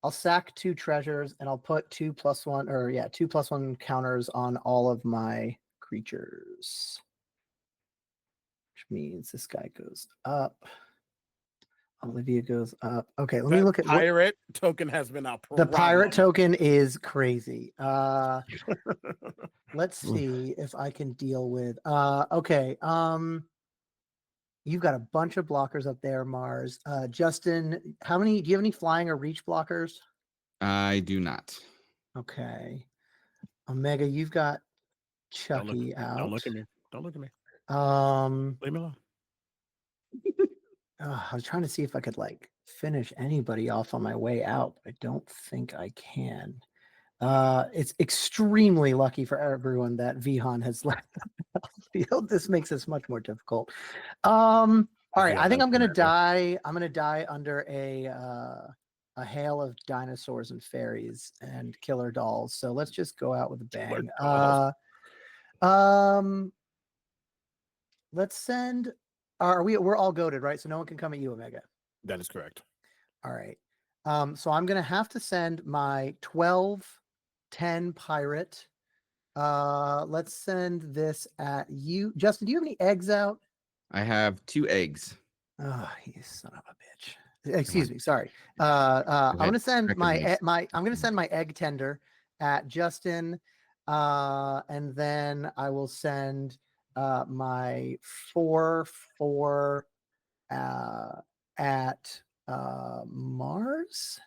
I'll sack 2 treasures, and I'll put 2+1 counters on all of my creatures. Which means this guy goes up. Olivia goes up. Okay, let me look at what pirate token has been out. the pirate token is crazy. Let's see if I can deal with okay. You've got a bunch of blockers up there, Mars. Justin, do you have any flying or reach blockers? I do not. Okay. Omega, you've got Chucky out. Don't look at me. Don't look at me. Leave me alone. I was trying to see if I could finish anybody off on my way out, but I don't think I can. It's extremely lucky for everyone that Vihan has left the field. This makes this much more difficult. All right, I think I'm gonna die. I'm gonna die under a hail of dinosaurs and fairies and killer dolls. So let's just go out with a bang. Let's send. We're all goaded, right? So no one can come at you, Omega. That is correct. All right. So I'm gonna have to send my 12/10 pirate. Let's send this at you. Justin, do you have any eggs out? I have 2 eggs. Oh, you son of a bitch. Excuse me, sorry. I'm gonna send my egg tender at Justin. And then I will send my 4/4 at Mars,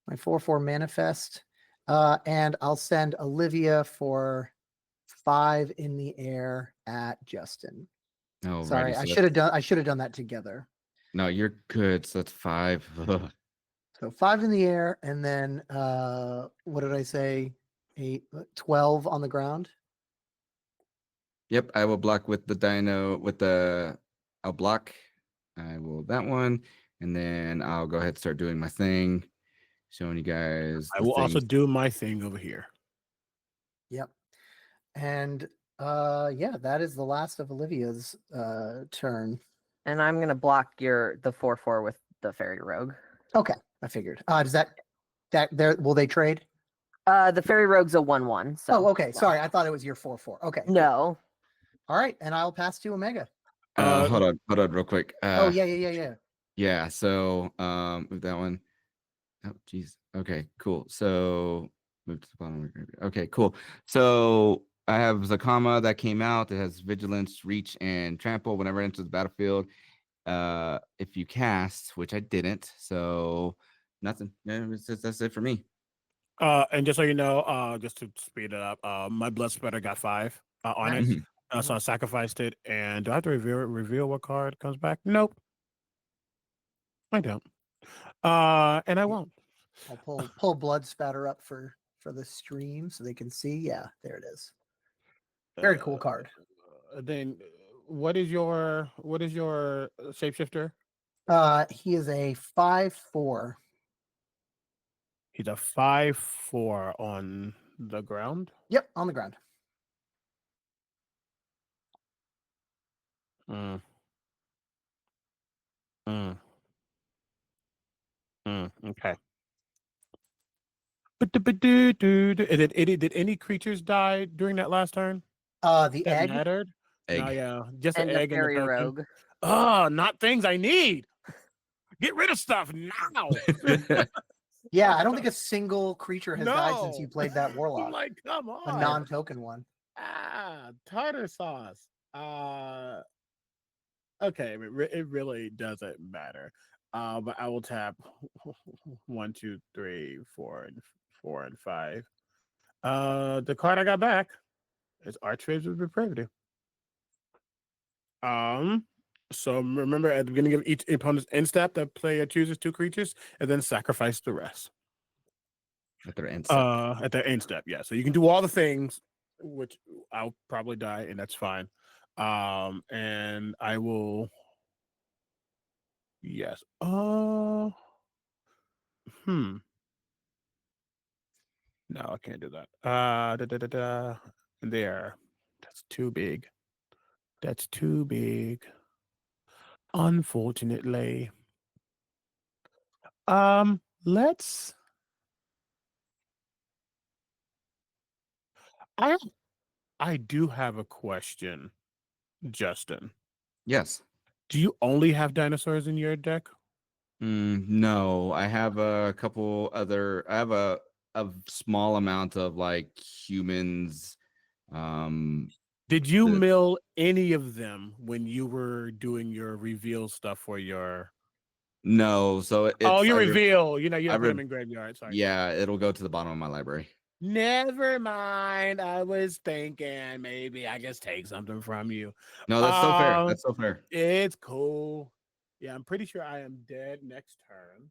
my 4/4 manifest, and I'll send Olivia for 5 in the air at Justin. Alrighty, Sorry, so I that's- should have done that together. No, you're good. So that's 5. Ugh. So 5 in the air, and then what did I say? 8, 12 on the ground. Yep, I will block with the dino with the. I'll block. I will that one, and then I'll go ahead and start doing my thing, showing you guys. I the will also things. do my thing over here. Yep. And yeah, that is the last of Olivia's turn. And I'm gonna block the 4/4 with the fairy rogue. Okay, I figured. Does that there will they trade? The fairy rogue's a 1/1. So Oh, okay. Sorry, I thought it was your 4/4. Okay. cool. no. All right, and I'll pass to Omega. Hold on, real quick. Oh yeah. Yeah. So move that one. Oh, geez. Okay, cool. So move to the bottom. Okay, cool. So I have Zakama that came out. It has vigilance, reach, and trample whenever it enters the battlefield. If you cast, which I didn't, so nothing. Yeah, that's it for me. And just so you know, just to speed it up, my blood spreader got 5 on Nice. it. So I sacrificed it. And do I have to reveal what card comes back? Nope. I don't. And I won't. I'll pull blood spatter up for the stream so they can see. Yeah, there it is. Very cool card. Then what is your shapeshifter? He is a 5/4. He's a 5/4 on the ground. Yep, on the ground. Mm. Okay. Did any creatures die during that last turn? The That egg. mattered? No, Egg. yeah. Just And an the egg and a fairy token. rogue. Oh, not things I need. Get rid of stuff now. Yeah, I don't think a single creature has died since you No. played that warlock. Like, come A on. non-token one. Tartar sauce. Okay, it really doesn't matter. But I will tap 1, 2, 3, 4, and 5. The card I got back is Archwaves of Depravity. So remember at the beginning of each opponent's end step, the player chooses 2 creatures and then sacrifice the rest. At their end step. At their end step, yeah. So you can do all the things, which I'll probably die, and that's fine. And I will. Yes. No, I can't do that. There. That's too big. That's too big. Unfortunately. Let's. I do have a question, Justin. Yes. Do you only have dinosaurs in your deck? No, I have a couple other. I have a small amount of like humans. Did you The- mill any of them when you were doing your reveal stuff for your? No, so it's. Oh, you I re- reveal. You I put re- them in graveyard. Sorry. Yeah, it'll go to the bottom of my library. Never mind. I was thinking maybe I just take something from you. No, that's so fair. That's so fair. It's cool. Yeah, I'm pretty sure I am dead next turn.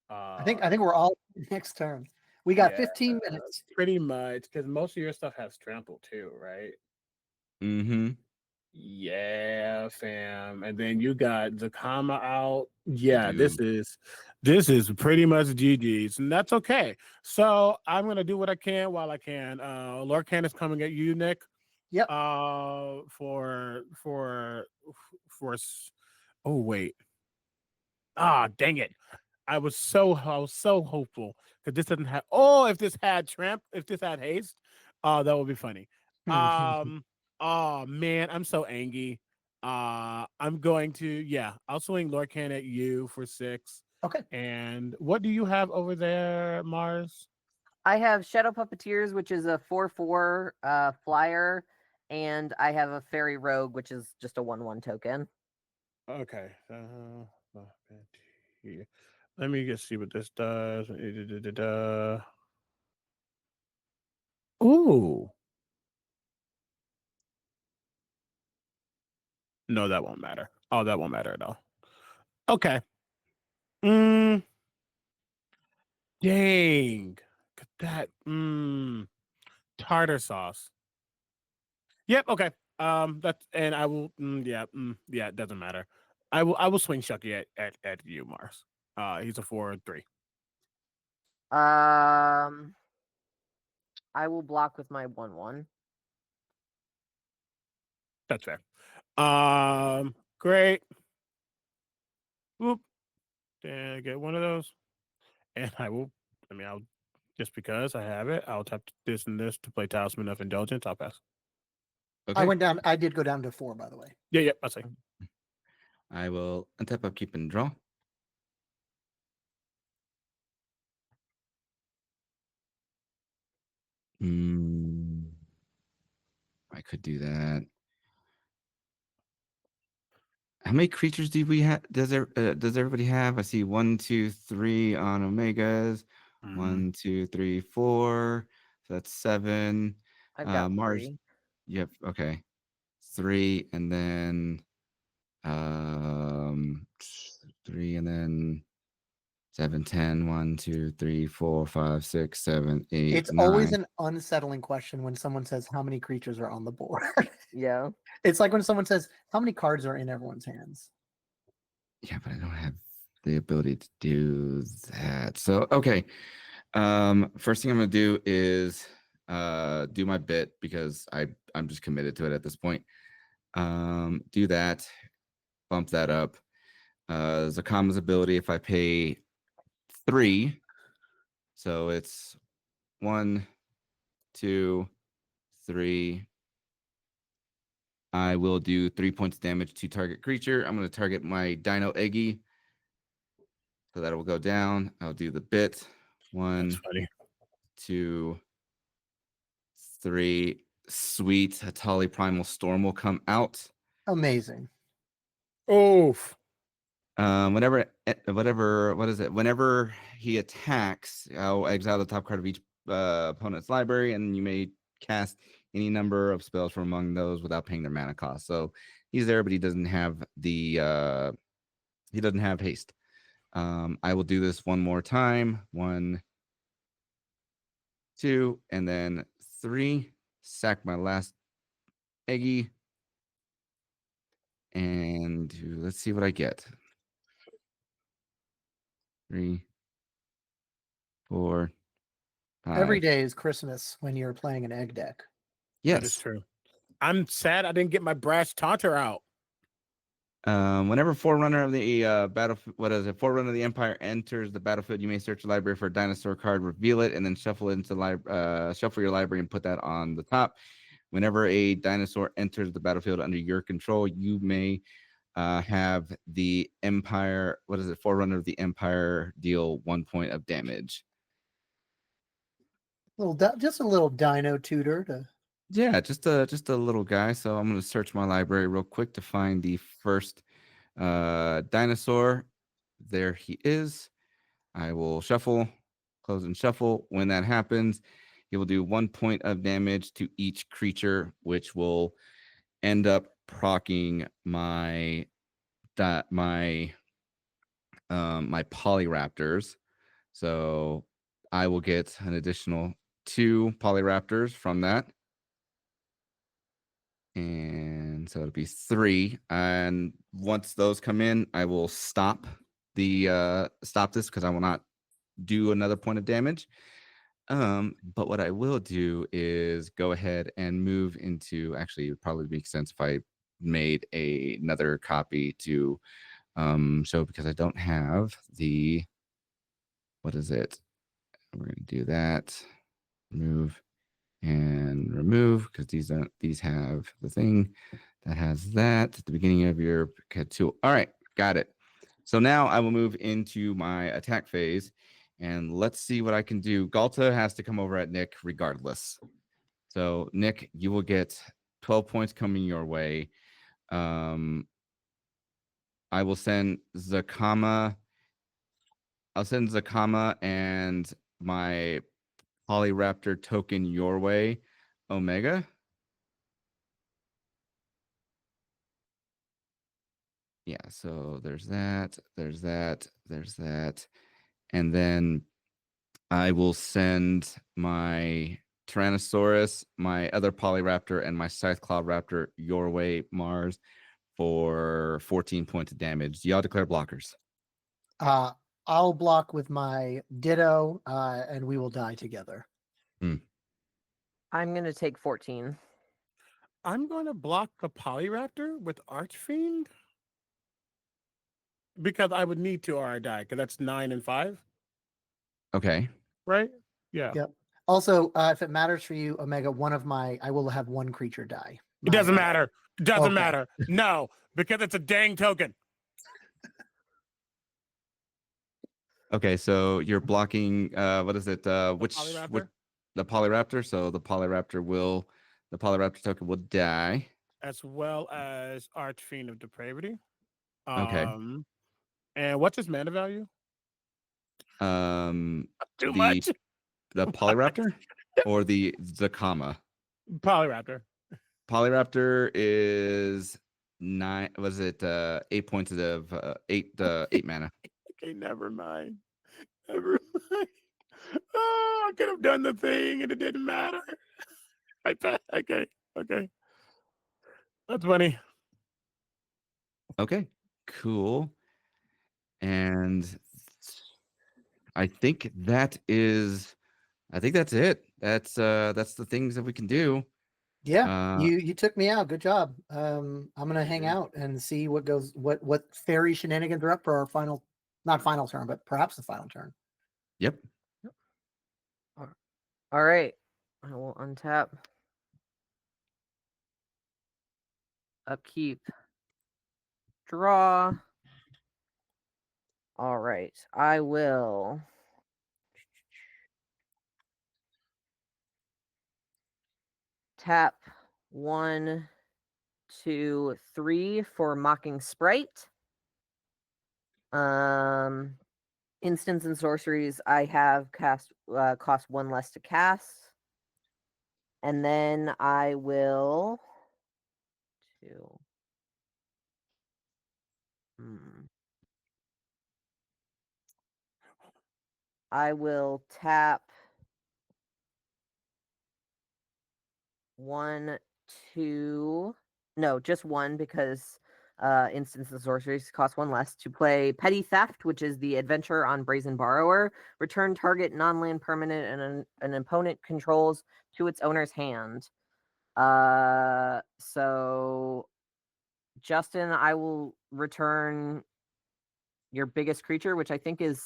I think we're all next turn. We got 15 minutes. Pretty much, because most of your stuff has trample too, right? Mm-hmm. Yeah, fam. And then you got Zakama out. Yeah, this is pretty much GG's, and that's okay. So I'm gonna do what I can while I can. Lorcan is coming at you, Nick. Yep. Oh wait. Ah, dang it. I was so hopeful that this doesn't have. Oh, if this had haste, that would be funny. Oh man, I'm so angry. I'm going to I'll swing Lorcan at you for 6. Okay. And what do you have over there, Mars? I have Shadow Puppeteers, which is a 4/4 flyer, and I have a Fairy Rogue, which is just a 1/1 token. Okay. Let me just see what this does. Ooh. No, that won't matter. Oh, that won't matter at all. Okay. Mm, dang. Look at that. Tartar sauce. Yep. Okay. That's and I will. Yeah. It doesn't matter. I will swing Shucky at you, Mars. He's a 4/3. I will block with my 1/1. That's fair. Great. Whoop. And I get one of those, and I'll just because I have it, I'll tap this and this to play Talisman of Indulgence. I'll pass. Okay. I did go down to 4, by the way. Yeah. I'll say. I will untap, upkeep, and draw. I could do that. How many creatures do we have? Does everybody have? I see 1, 2, 3 on Omegas. 1, 2, 3, 4. So that's 7. I've got Mars. 3. Yep. Okay. 3, and then 3, and then 7, 10. 1, 2, 3, 4, 5, 6, 7, 8, It's 9. always an unsettling question when someone says how many creatures are on the board. Yeah. It's like when someone says how many cards are in everyone's hands. Yeah, but I don't have the ability to do that. So okay. First thing I'm gonna do is do my bit because I'm just committed to it at this point. Do that, bump that up. Zakama's ability, if I pay 3, so it's 1, 2, 3. I will do 3 points damage to target creature. I'm going to target my Dino Eggy, so that will go down. I'll do the bit. 1, That's funny. 2, 3. Sweet. Atali Primal Storm will come out. Amazing. Oof. Whenever he attacks, I'll exile the top card of each opponent's library, and you may cast any number of spells from among those without paying their mana cost. So he's there, but he doesn't have haste. I will do this one more time. 1, 2, and then 3. Sack my last Eggy. And let's see what I get. 3, 4, 5. Every day is Christmas when you're playing an egg deck. That is Yes. true. I'm sad I didn't get my brass taunter out. Whenever Forerunner of the Forerunner of the Empire enters the battlefield, you may search the library for a dinosaur card, reveal it, and then shuffle it into shuffle your library and put that on the top. Whenever a dinosaur enters the battlefield under your control, you may have the Empire. Forerunner of the Empire deal 1 point of damage. Just a little dino tutor to. Yeah, just a little guy. So I'm going to search my library real quick to find the first dinosaur. There he is. I will shuffle, close and shuffle. When that happens, he will do 1 point of damage to each creature, which will end up proccing my Polyraptors. So I will get an additional 2 Polyraptors from that. And so it'll be 3. And once those come in, I will stop this because I will not do another point of damage. But what I will do is go ahead and move into, actually, it would probably make sense if I made another copy to show, because I don't have the, what is it? We're going to do that. Remove and remove, because these have the thing that has that at the beginning of your tool. All right, got it. So now I will move into my attack phase, And let's see what I can do. Galta has to come over at Nick regardless. So Nick, you will get 12 points coming your way. I will send Zakama. I'll send Zakama and my Polyraptor token your way, Omega. Yeah, so there's that, there's that, there's that. And then I will send my Tyrannosaurus, my other Polyraptor, and my Scytheclaw Raptor your way, Mars, for 14 points of damage. Do y'all declare blockers? I'll block with my Ditto, and we will die together. I'm going to take 14. I'm going to block the Polyraptor with Archfiend because I would need to or I die because that's 9 and 5, Okay. right? Yeah. Yep. Also, if it matters for you, Omega, I will have one creature die. It doesn't My- matter. Doesn't Okay. matter. No, because it's a dang token. Okay, so you're blocking what is it? Which Polyraptor? the Polyraptor. So the Polyraptor token will die. As well as Archfiend of Depravity. Okay. And what's his mana value? The Too much. the Polyraptor or the Zakama? Polyraptor. Polyraptor is 9. Was it 8 points of 8 mana? Okay, never mind. Never mind. Oh, I could have done the thing and it didn't matter. Okay. That's funny. Okay, cool. And I think that's it. That's the things that we can do. Yeah, you took me out. Good job. I'm gonna hang out and see what fairy shenanigans are up for our not final turn, but perhaps the final turn. Yep. All right. I will untap. Upkeep. Draw. All right. I will tap 1, 2, 3 for Mocking Sprite. Instants and sorceries I have cost 1 less to cast. And then I will I will tap 1, 2. No, just 1 because instants and sorceries cost 1 less to play Petty Theft, which is the adventure on Brazen Borrower. Return target non-land permanent and an opponent controls to its owner's hand. So Justin, I will return your biggest creature, which I think is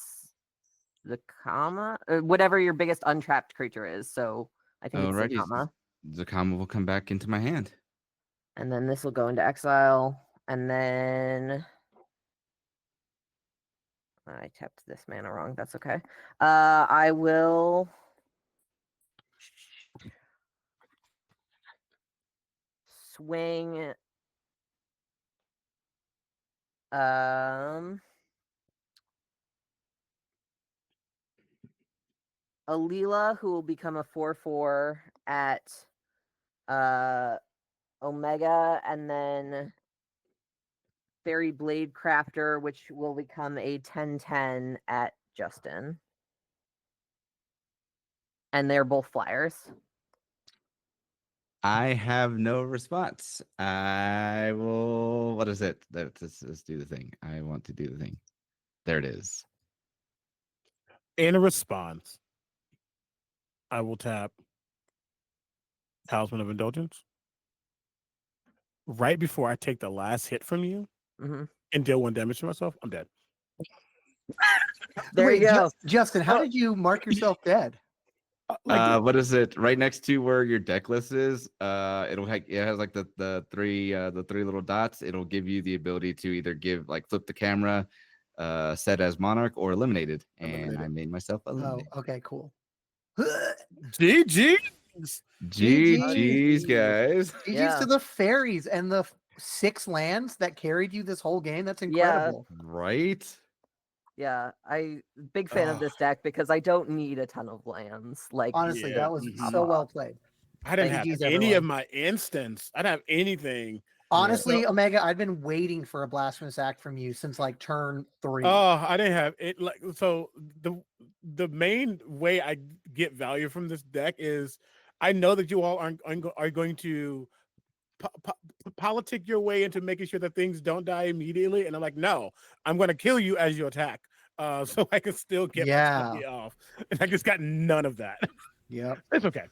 the comma, whatever your biggest untrapped creature is. So I think it's the comma. Zakama will come back into my hand. And then this will go into exile. And then I tapped this mana wrong. That's okay. I will swing Alila, who will become a 4/4 at Omega, and then Fairy Blade Crafter, which will become a 10/10 at Justin. And they're both flyers. I have no response. I will. What is it? Let's do the thing. I want to do the thing. There it is. In response, I will tap Talisman of Indulgence right before I take the last hit from you and deal 1 damage to myself. I'm dead. There you go. Justin, how did you mark yourself dead? What is it? Right next to where your deck list is. It has like the three little dots. It'll give you the ability to either flip the camera, set as monarch or eliminated, and I Eliminated. made myself Oh, eliminated. okay, cool. GG's. GG's, guys. GG's Yeah. to the fairies and the 6 lands that carried you this whole game. That's incredible. Right? Yeah, big fan of this deck because I don't need a ton of lands. Like, Honestly, Yeah. that was Mhm. so well played. I didn't have GG's, any of everyone. my instants. I didn't have anything. Honestly, So- Omega, I've been waiting for a blasphemous act from you since like turn 3. Oh, I didn't have it. Like, so the main way I get value from this deck is I know that you all are going to politic your way into making sure that things don't die immediately, and I'm like, no, I'm going to kill you as you attack, so I can still get my copy off, and I just got none of that. Yep. It's okay.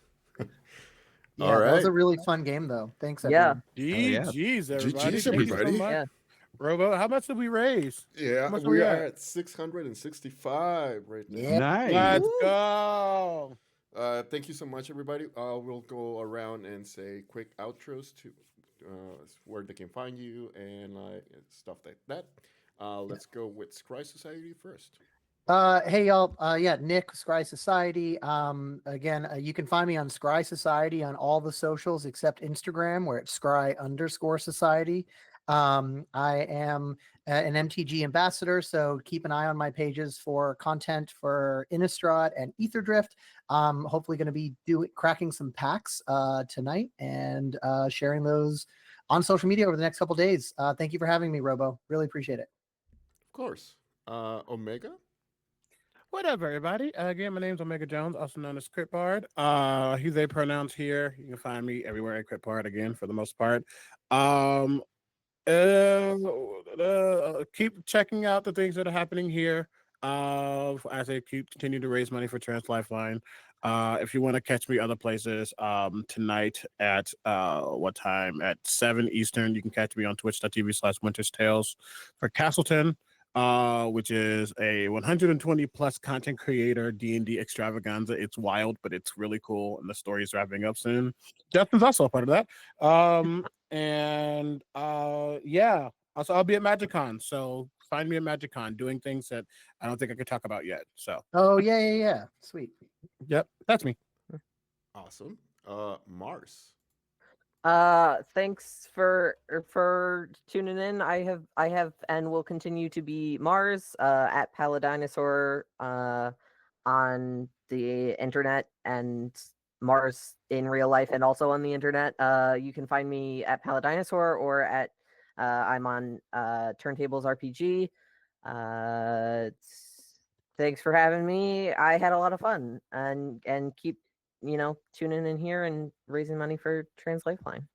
Yeah, All that was a right. really fun game though. Thanks, Yeah. everyone. yeah. GG's, everybody. GG's, Thank you so everybody. much. Yeah. Robo, how much did we raise? Yeah, How much we we are at? at 665 right now. Yeah. Nice. Let's go. Thank you so much, everybody. We'll go around and say quick outros to where they can find you and stuff like that. Let's go with Scry Society first. Hey y'all. Yeah, Nick, Scry Society. Again, you can find me on Scry Society on all the socials except Instagram, where it's Scry_Society. I am an MTG ambassador, so keep an eye on my pages for content for Innistrad and Aetherdrift. Hopefully going to be cracking some packs tonight and sharing those on social media over the next couple days. Thank you for having me, Robo. Really appreciate it. Of course. Omega. What up, everybody? Again, my name's Omega Jones, also known as Crit Bard. He, they pronouns here. You can find me everywhere at Crit Bard again, for the most part. Keep checking out the things that are happening here as I continue to raise money for Trans Lifeline. If you want to catch me other places, tonight at what time? At 7 Eastern, you can catch me on twitch.tv/Winter's Tales for Castleton. Which is a 120 plus content creator D&D extravaganza. It's wild, but it's really cool, and the story is wrapping up soon. Justin's also a part of that. Yeah. Also, I'll be at MagicCon, so find me at MagicCon doing things that I don't think I could talk about yet. So, Oh yeah. Sweet. yep, that's me. Awesome. Mars. Thanks for tuning in. I have and will continue to be Mars at Paladinosaur on the internet, and Mars in real life and also on the internet. You can find me at Paladinosaur or at I'm on Turntables RPG. Thanks for having me. I had a lot of fun, and keep tuning in here and raising money for Trans Lifeline.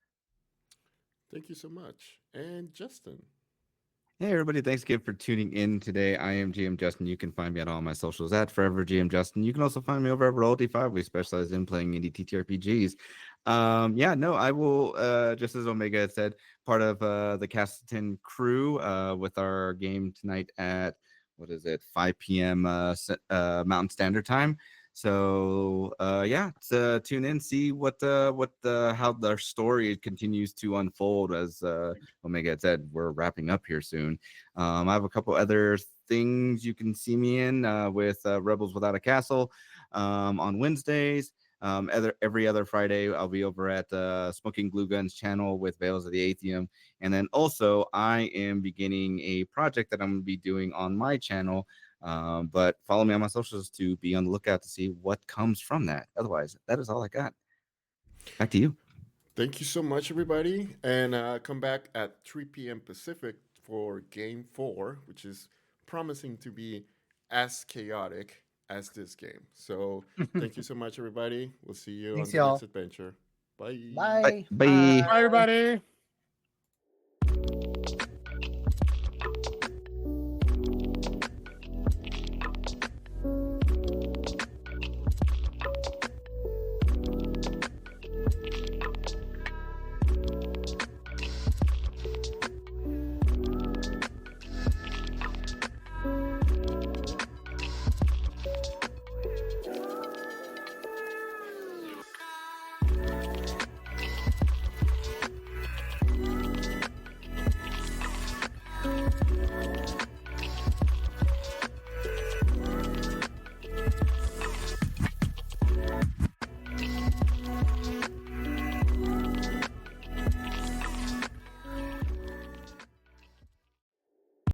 Thank you so much. And Justin. Hey everybody, thanks again for tuning in today. I am GM Justin. You can find me at all my socials at Forever GM Justin. You can also find me over at Roll5. We specialize in playing indie TTRPGs. I will just as Omega had said, part of the Castleton crew with our game tonight at 5 p.m. Mountain Standard Time. So tune in, see how their story continues to unfold. As Omega had said, we're wrapping up here soon. I have a couple other things you can see me in with Rebels Without a Castle on Wednesdays. Every other Friday, I'll be over at Smoking Glue Guns channel with Veils of the Atheum. And then also, I am beginning a project that I'm going to be doing on my channel. But follow me on my socials to be on the lookout to see what comes from that. Otherwise, that is all I got. Back to you. Thank you so much, everybody. And come back at 3 p.m. Pacific for Game 4, which is promising to be as chaotic as this game. So thank you so much, everybody. We'll see you Thanks, on the y'all. next adventure. Bye. Bye. Bye. Bye, everybody.